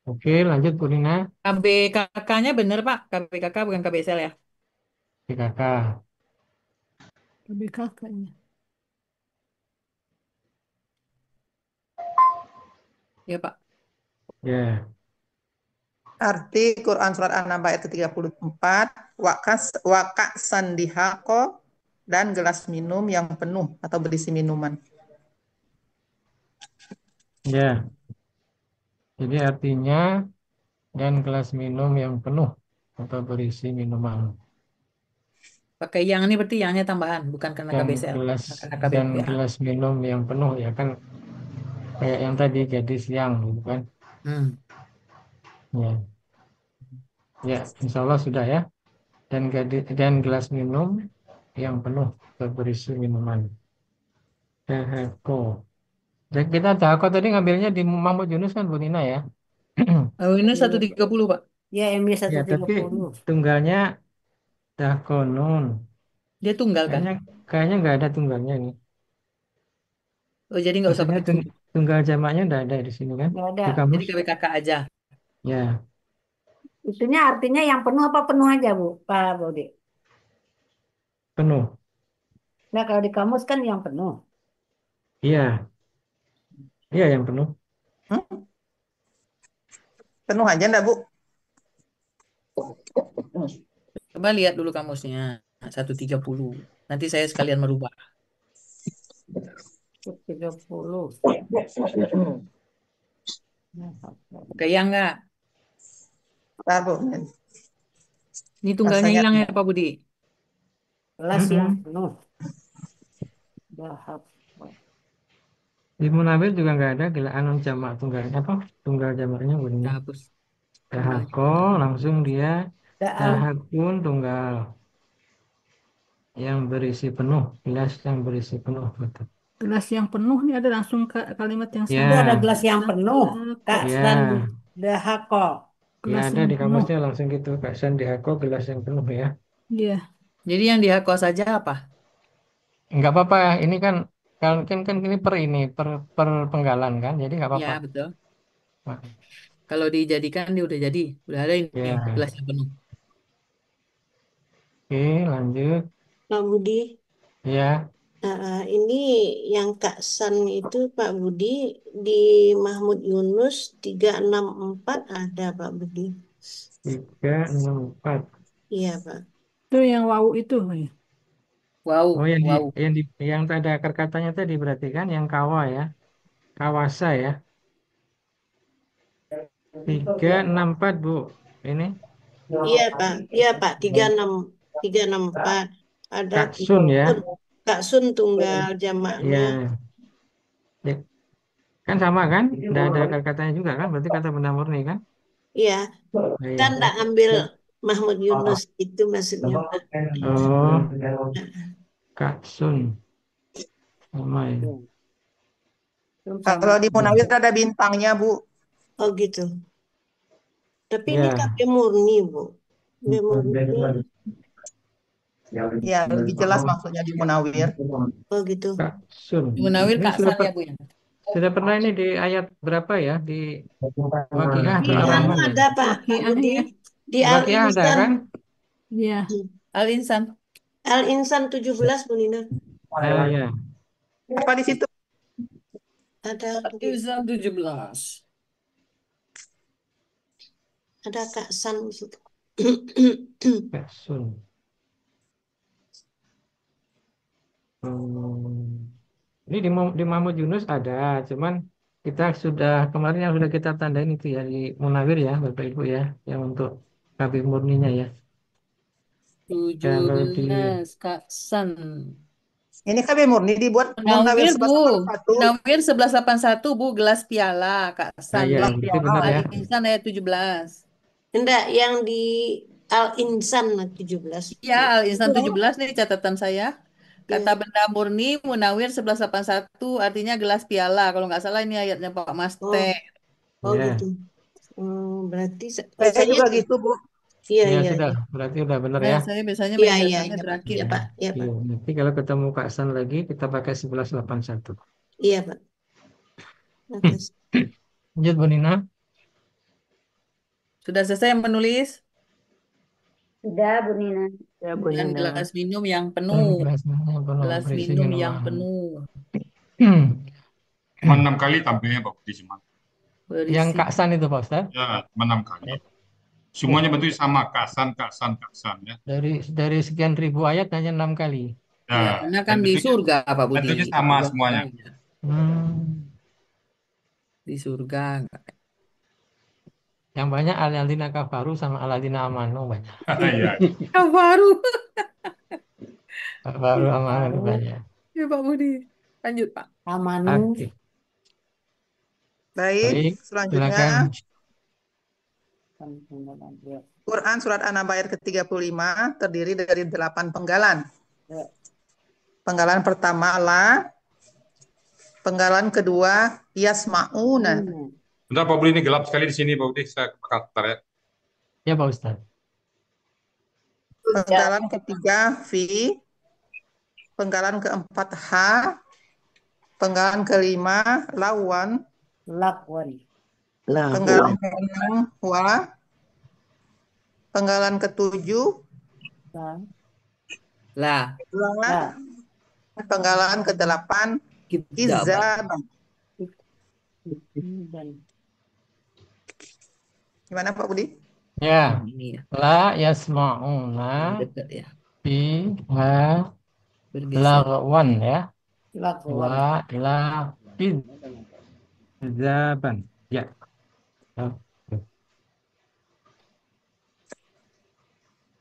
Oke, lanjut Bu Nina. KBKK-nya bener Pak. KBKK bukan KBSL ya. PKK. Lebih kakaknya. Ya Pak. Ya. Arti Quran Surat An-Naba ayat ke-34, wakak sandihako, dan gelas minum yang penuh atau berisi minuman. Ya. Jadi artinya dan gelas minum yang penuh atau berisi minuman. Pakai yang ini berarti yangnya tambahan, bukan karena Dan KBSL. gelas Karena dan KBPA. gelas minum yang penuh ya kan kayak yang tadi gadis yang gitu kan. Ya. Ya, insya Allah sudah ya. Dan gelas minum yang penuh atau berisi minuman. Dahako. Jadi kita dahako tadi ngambilnya di Mahmud Yunus kan Bu Nina ya. Oh, ini 130 Pak. ya MB Ya, tapi 130. tunggalnya dakonun. Dia tunggal kan? Kayaknya nggak ada tunggalnya nih. Oh, jadi nggak usah Maksudnya pakai tunggal. tunggal jamaknya nggak ada di sini kan? Nggak ada. Di kamus. Jadi KBKK aja. Ya, Itunya artinya yang penuh apa penuh aja, Bu? Pak Budi. penuh. Nah, kalau di kamus kan yang penuh. Iya. Iya yang penuh. Penuh aja enggak, Bu? Coba lihat dulu kamusnya. 130. Nanti saya sekalian merubah. 30. Kayak nggak? Bentar, Bu. Ini tunggalnya Rasanya hilang ya Pak Budi. Gelas yang penuh. Dahak. Di Munawir juga nggak ada anu jamak tunggalnya apa? Tunggal jamaknya bunyinya. Hapus. Dahako langsung dia dahakun tunggal yang berisi penuh, gelas yang berisi penuh betul. Gelas yang penuh nih ada langsung kalimat yang Ya. sama. Itu ada gelas yang penuh. Kak Ya. San Dahako. Ya Gelas ada yang di penuh. kamusnya langsung gitu. Kak San dihako gelas yang penuh ya. Iya. Jadi yang dihako saja apa? Enggak apa-apa. Ini kan kan ini per penggalan kan. Jadi nggak apa-apa. Ya betul. Nah, Kalau dijadikan dia udah jadi. Udah ada ini ya. gelasnya penuh. Oke, lanjut. Pak Budi, Ya. ini yang Kak San itu Pak Budi di Mahmud Yunus 364 ada Pak Budi. 364. Iya Pak. Itu yang wau itu. Wow. Oh, yang Wow. yang ada akar katanya tadi berarti kan yang kawa ya. Kawasa ya. 364 Bu. Ini Iya Pak 364 ada Kak Sun ya. Kak Sun tunggal jamaknya. Ya. Kan sama kan? Tidak ada akar katanya juga kan? Berarti kata benda murni kan? Iya. Iya. Kita nggak ambil Mahmud Yunus itu maksudnya Pak. Oh, Kak Sun. Sama ya. Kalau di Munawir ada bintangnya, Bu. Oh gitu. Tapi Ya. ini KB murni, Bu. KB murni. Ya, lebih jelas maksudnya di Munawir. Oh gitu. Kak Sun. Munawir Ini Kak sudah San ya Bu ya. sudah pernah ini di ayat berapa ya? Di Waqiah atau Di Ar-Rahman ya? ada Pak Budi. Di Waqiah ada Al-Insan. kan? Iya. Al-Insan. Al-Insan 17 Bu Nina. Ya. Apa di situ? Ada Al-Insan 17. Ada Kak San di situ. Kak Sun. Ini di Mahmud Yunus ada, cuman kita sudah kemarin yang sudah kita tandain itu ya di Munawir ya, Bapak Ibu ya, yang untuk kabeh murninya ya. Kalau di 17 Kak San. Ini KB murni dibuat Munawir Munawir Bu, 1181. Munawir 1181 Bu, gelas piala Kak San. ya, Gelas berarti piala. benar ya. Al-Insan ayat 17. Enggak, yang di Al-Insan 17. Ya, Al-Insan 17 nih catatan saya. Kata Iya. benda murni, Munawir 1181 artinya gelas piala. Kalau nggak salah ini ayatnya Pak Master. Oh Ya. gitu. Berarti Saya saya juga gitu, Bu. iya Ya iya sudah, iya. berarti udah benar Nah, ya. saya biasanya Iya main iya datanya iya Pak. terakhir. Iya Pak. Iya Pak. Iya, nanti kalau ketemu Kak San lagi kita pakai 1181. Iya Pak. Makasih. Lanjut Bu Nina. Sudah selesai menulis? Sudah, Bu Nina. Ya Bu Dan Nina. gelas minum yang Dan penuh. gelas minum penuh, Gelas berisi minum yang minuman. penuh. Cuma 6 kali tampilnya Pak Budi cuma. Yang Berisi. Kak San itu Pak Ustaz. Ya, 6 kali. Semuanya bentuknya sama, Kasan ya. Dari sekian ribu ayat hanya 6 kali. Ya, Ya, karena kan dan di bentuknya, surga Pak Budi. bentuknya sama Surga semuanya. aja. Hmm. Di surga. Yang banyak al-ladzina kafaru sama al-ladzina amanu banyak. Iya. Kafaru. Kafaru amanu itu banyak. Ya Pak Budi. Lanjut Pak. Amanu. Oke. Baik, Baik, selanjutnya silakan. Quran Surat An-Naba ayat ke-35 terdiri dari 8 penggalan. Penggalan pertama la, penggalan kedua yasma'una. Bentar Pak Budi, ini gelap sekali di sini Pak Budi, saya bentar ya. Ya Pak Ustaz. Penggalan ketiga fi, penggalan keempat ha, penggalan kelima lawan, Lakwan. penggalan keenam wa, penggalan ketujuh Lah. la, penggalan kedelapan izaban. Gimana Pak Budi? Ya. Ini ya. La yasma'una Dekat ya. fiha Bergeser. lagwan ya. Lakwan. Wa la izaban. Ya.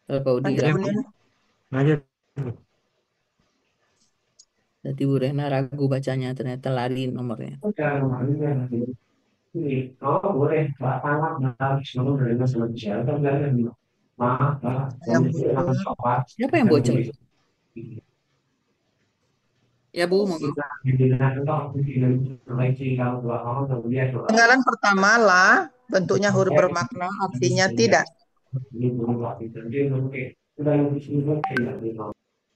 Pak Budi Lanjut, Bu ragu. Nina. Lanjut. Nanti Bu Rehna ragu bacanya, ternyata lari nomornya. Siapa yang bocor? Ya Bu, monggo. Penggalan pertama la, bentuknya huruf bermakna, artinya tidak.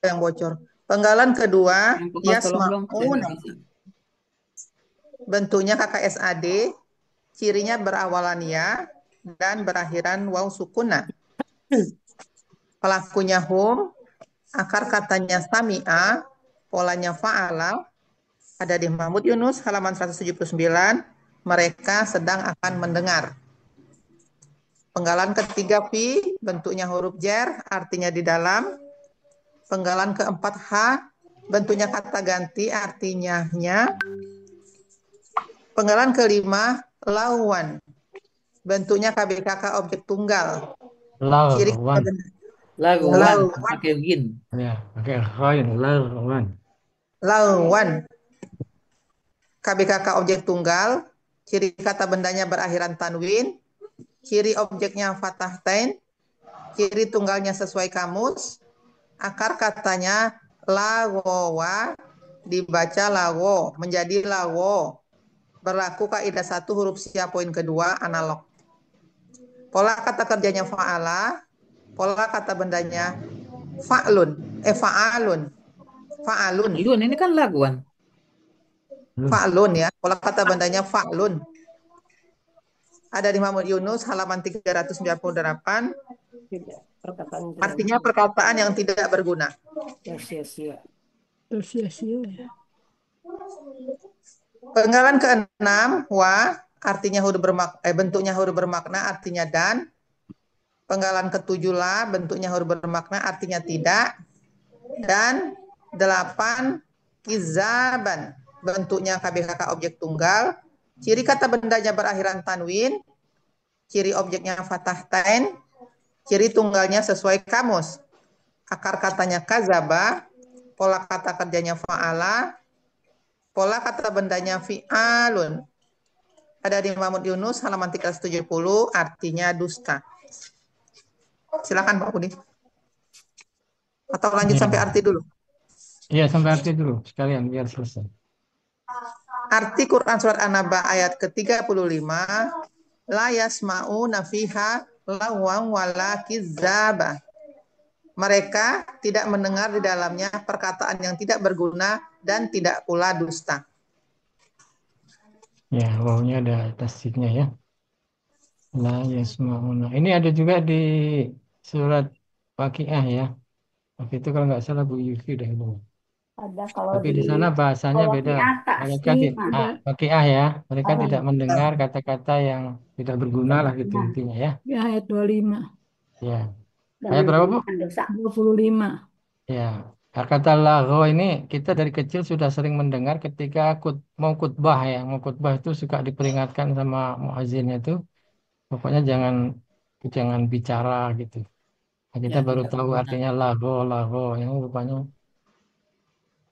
Yang bocor. Penggalan kedua Yang pokok tolong dong. Saya yasma'una, nggak bisa. bentuknya KKSAD, cirinya berawalan ya dan berakhiran waw sukuna. Pelakunya hum, akar katanya sami'a, polanya fa'ala, ada di Mahmud Yunus halaman 179, mereka sedang akan mendengar. Penggalan ketiga fi, bentuknya huruf jar, artinya di dalam. Penggalan keempat ha, bentuknya kata ganti, artinya nya. Penggalan kelima lawan, bentuknya KBKK objek tunggal. Ciri kata Lawan. benda. Laguan. Lawan. Pakai gin. Ya, pakai khair lawan. Lawan. KBKK objek tunggal, ciri kata bendanya berakhiran tanwin, ciri objeknya fathahtain, ciri tunggalnya sesuai kamus, akar katanya lawowa, dibaca lawo, menjadi lawo. Berlaku kaidah 1 huruf siap poin kedua analog. Pola kata kerjanya fa'ala, pola kata bendanya fa'lun, fa'alun. Fa'alun. Lun, ini kan laguan. Fa'lun ya, pola kata bendanya fa'lun. Ada di Mahmud Yunus halaman 398. Artinya perkataan yang tidak berguna. Sia-sia. Penggalan keenam wa, artinya huruf bentuknya huruf bermakna, artinya dan. Penggalan ketujuh la, bentuknya huruf bermakna, artinya tidak. Dan 8. Kizaban. Bentuknya KBKK objek tunggal. Ciri kata bendanya berakhiran tanwin. Ciri objeknya fathah tain. Ciri tunggalnya sesuai kamus. Akar katanya kazaba. Pola kata kerjanya fa'ala. Pola kata bendanya fi'alun. Ada di Mahmud Yunus halaman 370, artinya dusta. Silakan Pak Budi. Atau lanjut Ya. sampai arti dulu. Iya, sampai arti dulu sekalian biar selesai. Arti Quran surat An-Naba ayat ke-35, la yasma'una fiha lawan wala kizaba. Mereka tidak mendengar di dalamnya perkataan yang tidak berguna dan tidak pula dusta. Ya, wawnya ada tasdidnya ya. La yasma'una. Ini ada juga di surat Waqiah ya. Waktu itu kalau nggak salah Bu Yufi dah itu. Ada kalau Tapi di di sana bahasanya beda. atas Mereka sih Ada. Waqiah ya. Mereka Oh, tidak mendengar kata-kata yang tidak berguna lah gitu nah, intinya ya. Ya, ayat 25. Ya. dan Ayat berapa Bu? menjadikan dosa. 25. Ya. Kata lagho ini kita dari kecil sudah sering mendengar ketika mau khutbah ya. Mau khutbah itu suka diperingatkan sama muazzinnya itu. Pokoknya jangan bicara gitu. Nah, kita Yang baru tidak tahu berguna. artinya lago. Yang rupanya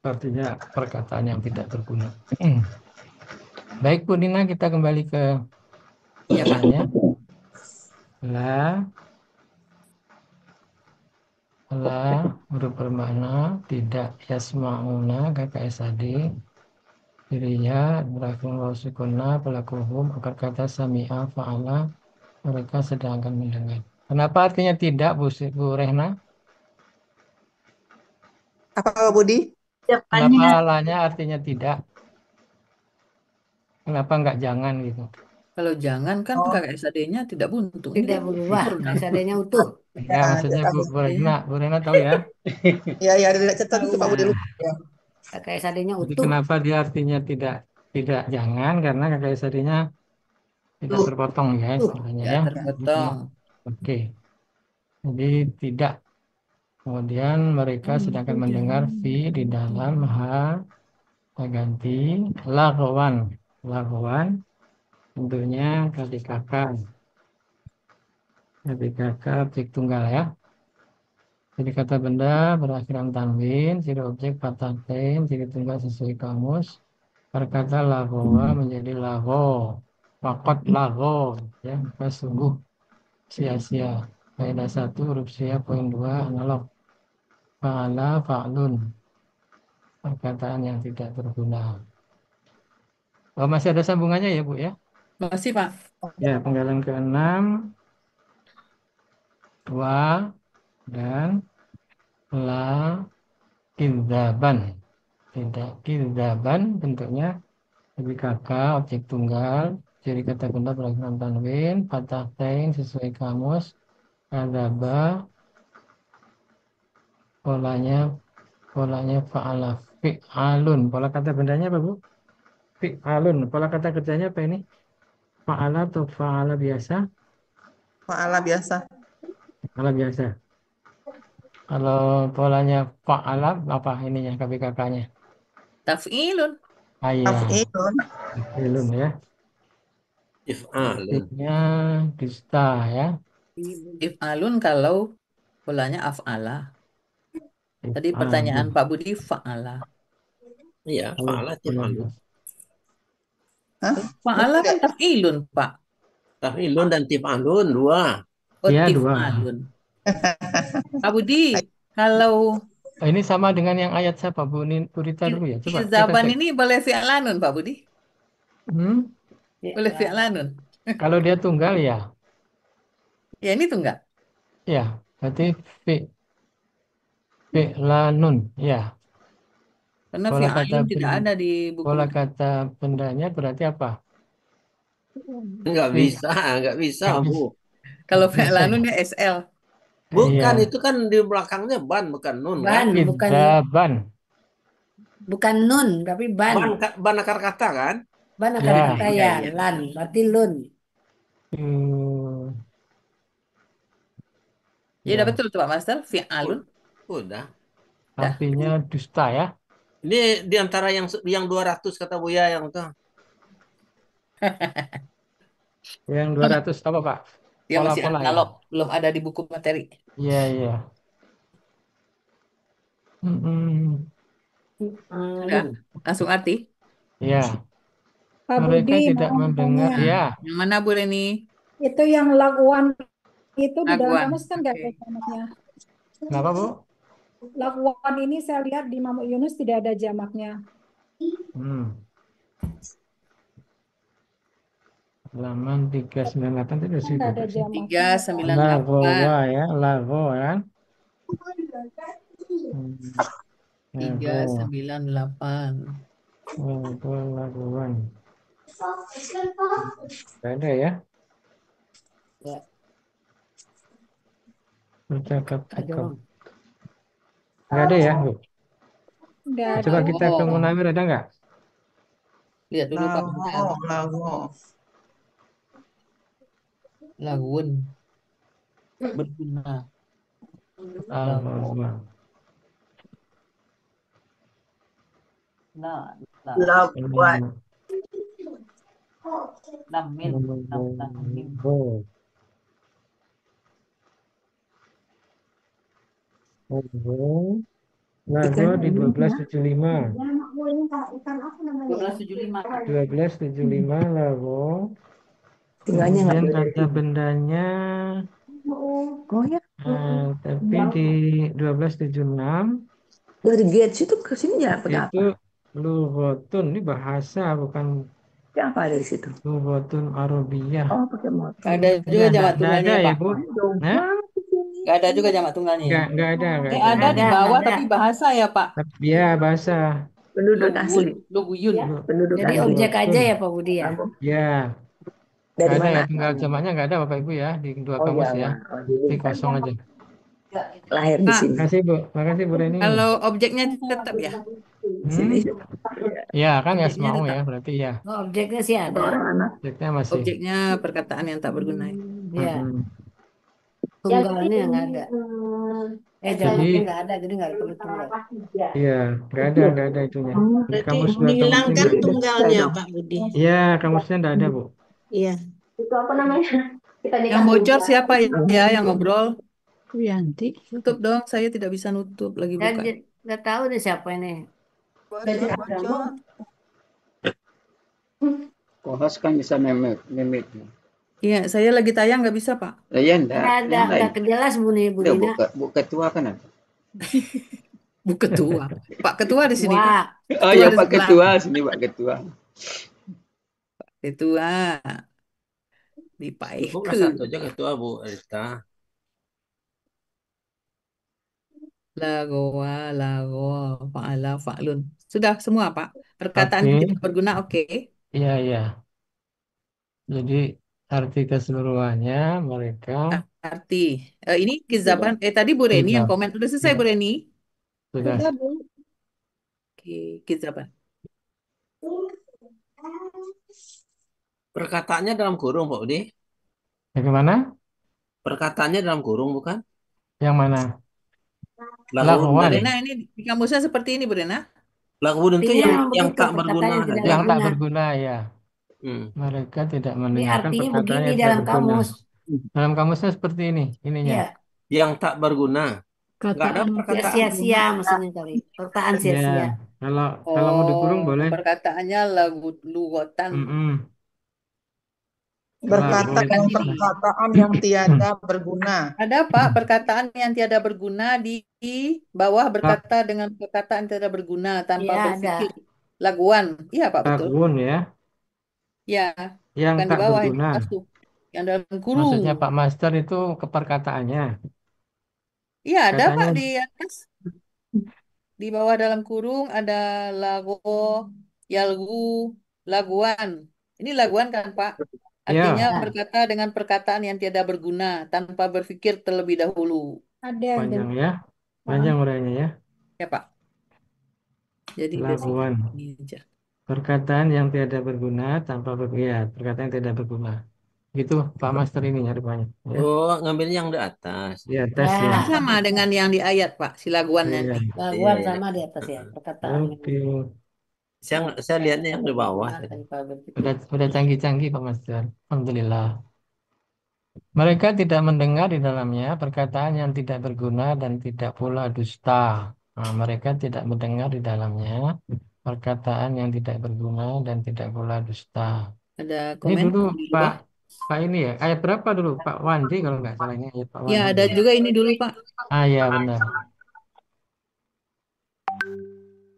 artinya perkataan yang tidak berguna. Baik Bu Nina, kita kembali ke Iya Pak. bacaannya. La huruf bermakna tidak yasma'una KKSAD. Diriya berakhir wasikuna pelaku hum akar kata sami'a fa'ala mereka sedangkan mendengar. Kenapa artinya tidak Bu Rehna? Apa Pak Budi? Kenapa lanya artinya tidak? Kenapa enggak jangan gitu? Kalau jangan kan Oh, kakak SAD-nya tidak buntu. Ini Tidak kan berubah. sempurna. SAD-nya utuh. Ya, maksudnya tahu. Bu Rena tahu ya. Ya, tidak catat itu Pak Budi. Nah, Ya. Kakak SAD-nya jadi utuh. kenapa dia artinya tidak jangan karena KKSAD-nya tidak terpotong ya istilahnya Ya ya. terpotong. Oke. Jadi tidak. Kemudian mereka sedangkan mendengar fi di dalam ha ganti lagwan. Lagwan tentunya KDKK. KDKK objek tunggal ya. Jadi kata benda berakhiran tanwin, ciri objek fathah tain, ciri tunggal sesuai kamus. Perkata lagowa menjadi lago, fakot lago, ya, maka sungguh sia-sia. Kaidah 1 huruf sia, poin 2 analog. Fa'ala fa'lun, perkataan yang tidak berguna. Oh, masih ada sambungannya ya Bu ya? Masih Pak. Ya, penggalan ke-6, wa dan la kidzaban. Tidak kidzaban bentuknya lebih kakak, objek tunggal, ciri kata benda berakhiran tanwin, fathah tain sesuai kamus, kadzaba polanya fa'ala fi'alun. Pola kata bendanya apa Bu? Fi'alun. Pola kata kerjanya apa ini? Fa'ala atau fa'ala biasa? Fa'ala biasa. Fa'ala biasa. Kalau polanya fa'ala apa ininya KBKK-nya? Taf'ilun. Iya, Af'ilun. belum ya. If'al. Artinya dusta ya. If'alun kalau polanya af'ala. Tadi pertanyaan If'alun. Pak Budi fa'ala. Iya, fa'ala tif'alun. Hah? Fa'ala kan Tidak. taf'ilun Pak. Taf'ilun dan tif'alun dua. Oh Iya, dua. tif'alun. Pak Budi, kalau Ini sama dengan yang ayat siapa Bu Purita dulu ya. Coba kita kizaban cek. ini boleh fi'lanun Pak Budi? Boleh fi'lanun. Kalau dia tunggal ya, Ya ini tuh enggak. ya berarti fi'lanun ya. Karena Pola kata fi'alun tidak ada di buku. pola kata bendanya berarti apa? Enggak Fi- bisa, enggak bisa, Bu. Kalau Bisa. fi'lanun ya SL. Bukan, Iya. itu kan di belakangnya ban, bukan nun kan? Ban, bukan Kidzaban. bukan nun, tapi ban. Ban akar kata kan? Ban akar Ya. kata Iya, ya, iya. lan, berarti lun. Ya Ya. udah betul tuh Pak Master, fi'alun. Udah. Artinya dusta ya. Ini di antara yang 200 kata Buya yang tuh. Yang 200 apa Pak? Dia masih Pola-pola ya. analog, belum ada di buku materi. Iya, iya. Mm-mm. Sudah, langsung arti. Ya, Pak mereka Budi tidak mau mendengar. tanya. Ya, Yang mana Bu Reni? Itu yang laguan itu di dalam Laguan. kamus kan nggak Oke. ada jamaknya. kenapa Bu? Laguan ini saya lihat di Mahmud Yunus tidak ada jamaknya. Hmm. Halaman 398 itu Kan sih nggak ada buka sih. jamaknya, Pak. 398. Lagowa ya, lago kan. Hmm. Lago, 398. lagoan. Gak ada ya. Ya, Bercakap Ada cakap. Bang. Gak ada ya, Bu. Nggak ada. Coba kita ke oh, Munawir ada nggak? lihat dulu Pak Lago, bentar. lago. Lagun. Berguna. Lagu. Lago. Nah, nah. Labuan. Lamin. Lamin. Lago. Lago. Lago di 1275. 1275. 1275 lago. Tinggalnya nggak Kemudian boleh kata bendanya Oh ya, tapi di 1276 dari Gates itu ke sini ya pakai apa? itu lughotun, ini bahasa bukan Pakai apa dari situ? lughotun Arabiyah. Oh, pakai motor. Ada juga Nggak jamak ada tunggalnya ya Pak. Bu? Jauh Nah, banget ke sini. Nggak ada juga jamak tunggalnya ya. nggak ada, nggak ada. Ada di Ada, bawah ada. tapi bahasa ya Pak. Ya bahasa. Penduduk Lugun. asli. Luguyun. Penduduk Jadi asli. objek aja Lughotun. ya Pak Budi ya. Lago. Ya, Dari nggak ada ya, mana? tinggal jamaknya nggak ada Bapak Ibu ya di dua Oh kamus Jawa. ya. Oh, dulu Ini kan kosong aja. lahir di Pak, sini. Makasih Bu, makasih Bu Reni. kalau objeknya tetap ya. Sini. Ya kan ya Objeknya semau tetap. ya, berarti ya. Oh, objeknya sih Ada ada. orang anak. Objeknya masih. Objeknya perkataan yang tak berguna. Iya, Mm-mm. tunggalnya yang ada. Jadi, Jamaknya nggak ada, jadi nggak perlu tunggal. iya, nggak ada itunya. Di Berarti kamus dua kamus ini dihilangkan nggak ada. tunggalnya Pak Budi. Iya, kamusnya nggak ada Bu. Iya. Itu apa namanya? Kita Yang dikasih bocor siapa ya yang ngobrol? Wianti. Tutup dong, saya tidak bisa nutup lagi Dan buka. nggak tahu deh siapa ini. Bocor. Kohos kan bisa memet. Iya, saya lagi tayang nggak bisa Pak. Ya enggak. Nggak ada, Yang lain. nggak kejelas Bu nih, Bu Udah Dina. bu ketua kan ada. Bu Ketua. Pak Ketua di sini Pak. Wah, Oh Ketua ya di Pak sebelah. Ketua sini Pak Ketua. Ketua. Di Pak Cukup Eke. satu aja ketua Bu Rita. Lagowa, lago, fa'ala, fa'lun. Sudah semua Pak. Perkataan Oke, tidak berguna oke. iya iya. Jadi arti keseluruhannya mereka Arti. Ini kizaban. Tadi Bu Reni yang tidak. komen. Udah selesai Iya, Bu Reni? sudah. Sudah, Bu. Oke, kizaban. Perkataannya dalam kurung Pak Budi. Bagaimana? Perkataannya dalam kurung bukan? Yang mana? Lagu Bu Lagowan. Rena ini di kamusnya seperti ini Bu Rena. lagu itu artinya yang memang begitu, tak perkataan berguna yang tidak ada. Yang tak berguna. berguna ya. Hmm. Mereka tidak Ini mendengarkan artinya perkataan begini yang tidak dalam berguna. kamus. Dalam kamusnya seperti ini, ininya. Iya, Yang tak berguna. Nggak ada Kataan ya perkataan. sia-sia maksudnya kali. Perkataan sia-sia. Ya, kalau mau dikurung Oh, boleh. perkataannya lagu lugotan. Mm-mm. Berkata Lago dengan Ini. perkataan yang tiada berguna. Ada Pak perkataan yang tiada berguna di bawah berkata dengan perkataan tiada berguna tanpa Iya, ada. berpikir. Laguan. Iya Pak betul. lagun ya, Ya, yang bukan di tak bawah yang berguna. masuk. Yang dalam kurung. Maksudnya Pak Master itu keperkataannya. Iya ada Pak Katanya di atas. Di bawah dalam kurung ada lago, yalgu, laguan. Ini laguan kan Pak? Artinya ya berkata dengan perkataan yang tiada berguna tanpa berpikir terlebih dahulu. Ada. panjang ya, panjang uraiannya ya. Ya Pak. Jadi Laguan. ini aja. Perkataan yang tiada berguna tanpa berpikir. Perkataan yang tidak berguna. Gitu Pak Master ini rupanya. Ya, Oh, ngambilnya yang di atas. di atas ya. Ini Ya, sama dengan yang di ayat, Pak, si laguannya Iya. nih. Iya, laguan iya. sama di atas ya perkataannya. Oke. Saya lihatnya yang di bawah. Tadi Pak Budi. Udah canggih-canggih Pak Master. Alhamdulillah. Mereka tidak mendengar di dalamnya perkataan yang tidak berguna dan tidak pula dusta. Nah, mereka tidak mendengar di dalamnya perkataan yang tidak berguna dan tidak pula dusta. Ada Ini komen dulu di Pak, bawah. Pak ini ya, ayat berapa dulu? Pak Wandi kalau nggak salah ini ayat Pak Ya, Wandi ada dulu. juga ini dulu, Pak. Ah ya benar.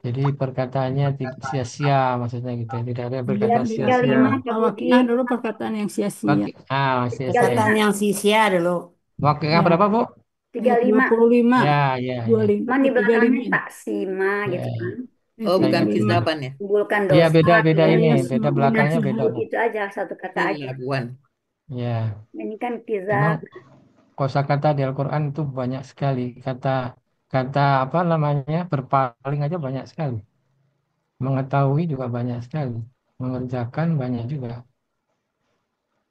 Jadi perkataannya sia-sia maksudnya gitu ya. Tidak ada berkata Ayat sia-sia. 35 Pak Budi. Wakiah dulu perkataan yang sia-sia. Sia-sia. Perkataan yang sia-sia dulu. Wakilnya Ya, berapa Bu? ayat 35. 25, Ya, ya, ya. 25 Cuman di ke belakangnya 35. tak sima Ya, gitu kan. Ayat Oh, saya bukan ingat. 35. 8 ya? Timbulkan Iya dosa. beda-beda La ini, beda yasma'una belakangnya fiha. beda Bu. Itu aja satu kata Ini aja. laguan. Ya, Ini kan kiza. memang kosakata di Al-Quran itu banyak sekali. Kata kata apa namanya berpaling aja banyak sekali. Mengetahui juga banyak sekali. Mengerjakan banyak juga.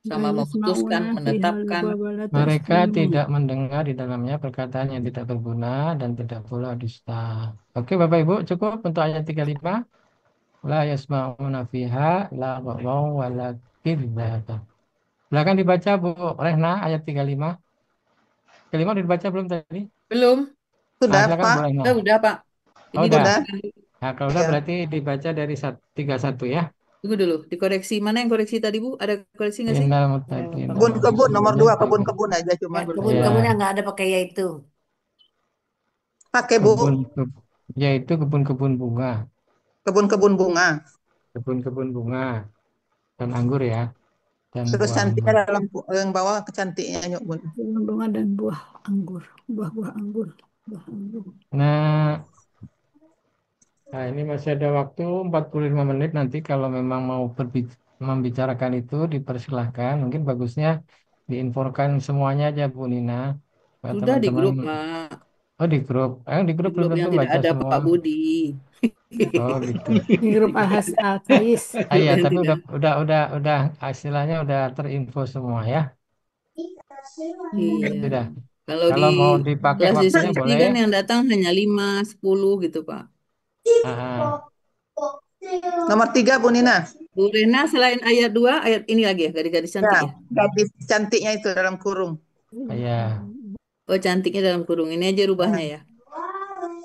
La Sama memutuskan, yasma'una fiha menetapkan. lagwa wa la Mereka ta'thimun. tidak mendengar di dalamnya perkataan yang tidak berguna dan tidak pula dusta. Oke Bapak Ibu, cukup untuk ayat 35. La yasma'una fiha laghaw wa la kidzdzaba. Silakan dibaca Bu Rehna ayat 35. Kelima udah dibaca belum tadi? Belum? Ah, Sudah, silakan Pak. Bu Rehna. Udah, Pak. Oh, Ini udah. Sudah. dibacakan. Nah, kalau udah Ya. berarti dibaca dari 31 ya. Tunggu dulu, dikoreksi. Mana yang koreksi tadi, Bu? Ada koreksi nggak sih? Innal muttaqina Kebun-kebun nomor 2, fi kebun-kebun aja Ya, cuman. kebun-kebunnya ya, nggak ada pakai ya itu. Pakai, Bu. yaitu kebun-kebun bunga, Kebun-kebun bunga. kebun-kebun bunga dan anggur ya, dan Terus buah cantiknya anggur. dalam yang bawah kecantiknya nyok, Bun. Bunga dan buah anggur. Buah-buah anggur. Buah anggur. Nah, ini masih ada waktu 45 menit nanti kalau memang mau membicarakan itu dipersilahkan. Mungkin bagusnya diinfokan semuanya aja Bu Nina. Supaya Sudah di teman-teman. grup, Pak. Oh di grup. Di Di grup belum grup tentu yang tidak baca ada semua. Pak Budi. Oh gitu. Di grup Al-Kais. Iya, Yang tapi tidak. udah istilahnya udah terinfo semua ya. Iya. Sudah. Kalau di Kalau mau dipakai kelas waktunya diskusi boleh. kan yang datang hanya 5, 10 gitu, Pak. Nomor 3, Bu Nina. Bu Rena, selain ayat 2, ayat ini lagi ya, gadis-gadis cantik Ya, ya? gadis cantiknya itu dalam kurung. Iya. Oh, cantiknya dalam kurung. Ini aja rubahnya ya.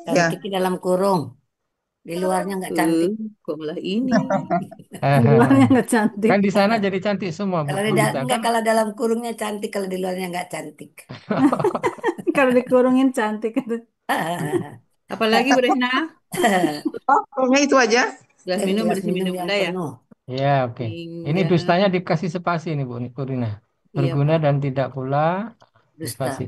Ya. Cantiknya dalam kurung. Di luarnya nggak cantik. Kok malah ini? Di luarnya nggak cantik. Kan di sana jadi cantik semua Bu Kalau Gurita enggak, kan. kalau dalam kurungnya cantik, kalau di luarnya nggak cantik. Kalau dikurungin cantik. Apalagi Bu Rena? Pokoknya itu aja. Gelas minum Gelas berisi minum minum yang udah ya. penuh. Iya, oke. Ini Hingga dustanya dikasih spasi nih Bu Rina. iya, Berguna Pak. dan tidak pula Dusta. spasi.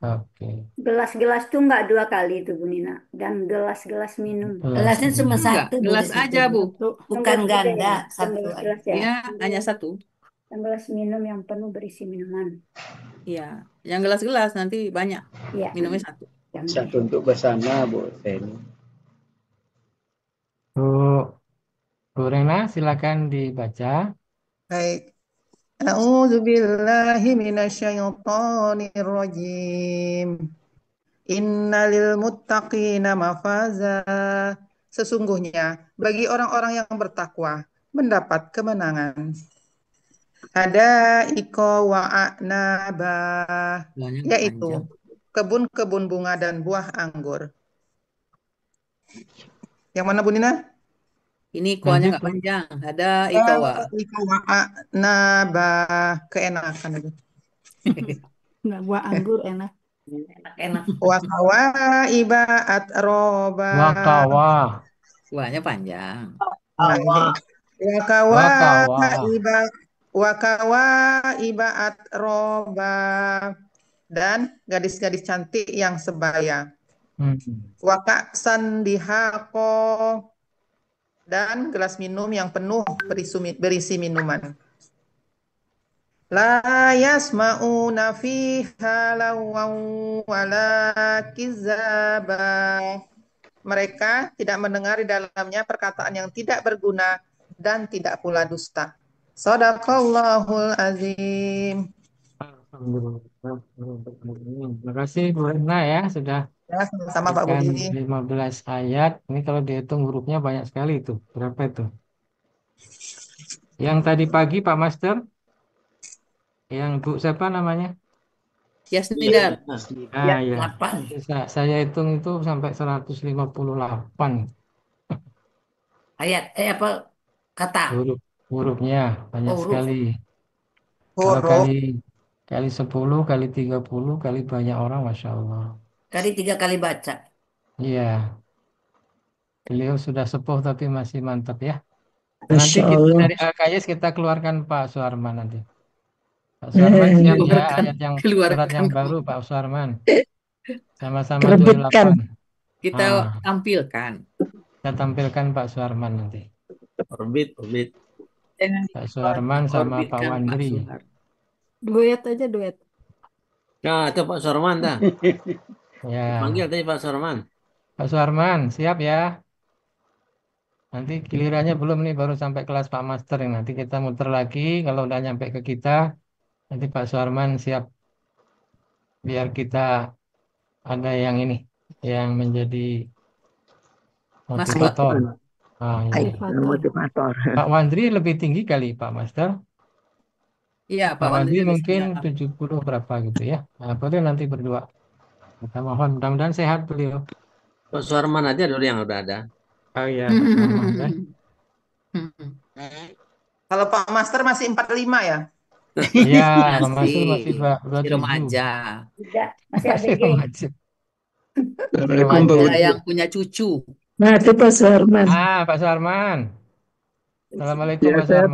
Oke. Gelas-gelas tuh nggak 2 kali itu Bu Nina. Dan gelas-gelas minum. Gelasnya cuma Enggak, satu, Bu, gelas di situ. aja, Bu. Bukan Gelas ganda, ya? satu Gelas aja. gelas ya. Iya, hanya satu. Dan gelas minum yang penuh berisi minuman. Iya, yang gelas-gelas nanti banyak. Iya. Minumnya satu. Satu untuk bersama, Bu Teni. Bu Rena silakan dibaca. Baik. A'udzubillahi minasyaitonir rajim. Innalil muttaqina mafaza. Sesungguhnya bagi orang-orang yang bertakwa mendapat kemenangan. Ada iko wa a'naba, Buahnya nggak yaitu panjang. kebun-kebun bunga dan buah anggur. Yang mana Bu Nina? Ini kuahnya nggak panjang. Ada ikawa. Iko wa a'naba, keenakan itu. Nggak, buah anggur enak. Enak. Wakawa iba atroba. Wakawa. Kuahnya panjang. Nah, ini. Wakawa Wakawa. iba atroba. Dan gadis-gadis cantik yang sebaya. Wakaksan dihako. Dan gelas minum yang penuh berisi minuman. La yasma'una fiha lawaw wala kizaba. Mereka tidak mendengar di dalamnya perkataan yang tidak berguna dan tidak pula dusta. Sadaqallahul azim. Alhamdulillah. Terima kasih Bu Rena ya sudah Ya, sama-sama Pak berikan Budi. 15 ayat. Ini kalau dihitung hurufnya banyak sekali itu. Berapa itu? Yang tadi pagi Pak Master, yang Bu siapa namanya? Yasmidar. Ah ya, 8. saya hitung itu sampai 158 Ayat, apa kata? hurufnya banyak Oh, huruf. sekali. Kalau Huruf. kali 10 kali 30 kali banyak orang, Masya Allah. Kali 3 kali baca. Iya, beliau sudah sepuh tapi masih mantap ya. Nanti Masya kita Allah. dari AKS kita keluarkan Pak Suarman nanti. Pak Suarman siap ya Keluarkan, ayat yang surat keluarkan. yang baru Pak Suarman. Sama-sama Terbitkan. 28. Kita Ah, tampilkan. kita tampilkan Pak Suarman nanti. Orbit. Jangan Pak Suarman sama Pak orbitkan Pak Wandri. Suhar. Duet aja duet. Nah, itu Pak Sorman dah. Ya, Panggil tadi Pak Sorman. Pak Suarman siap ya. Nanti gilirannya belum nih, baru sampai kelas Pak Master yang nanti kita muter lagi. Kalau udah nyampe ke kita, nanti Pak Suarman siap biar kita ada yang ini, yang menjadi Mascot. motivator. Ah, iya. Motivator. Motivator. Pak Wandri lebih tinggi kali Pak Master. Iya, Pak Pak Wandri Wandri lebih mungkin siap. 70 berapa gitu ya. Nah, boleh nanti berdua. Kita mohon mudah-mudahan sehat beliau. Pak Suarman aja dulu yang udah ada. Oh iya, Pak Suarman ya. Kalau Pak Master masih 45 ya? Iya, Pak Master Masih, masih masih 27. remaja. Tidak, masih Masih ABG. remaja. Assalamualaikum Pak Remaja Budi. yang punya cucu. Nah, itu Pak Suarman. Ah, Pak Suarman. Assalamualaikum Ya, Pak saya Suarman.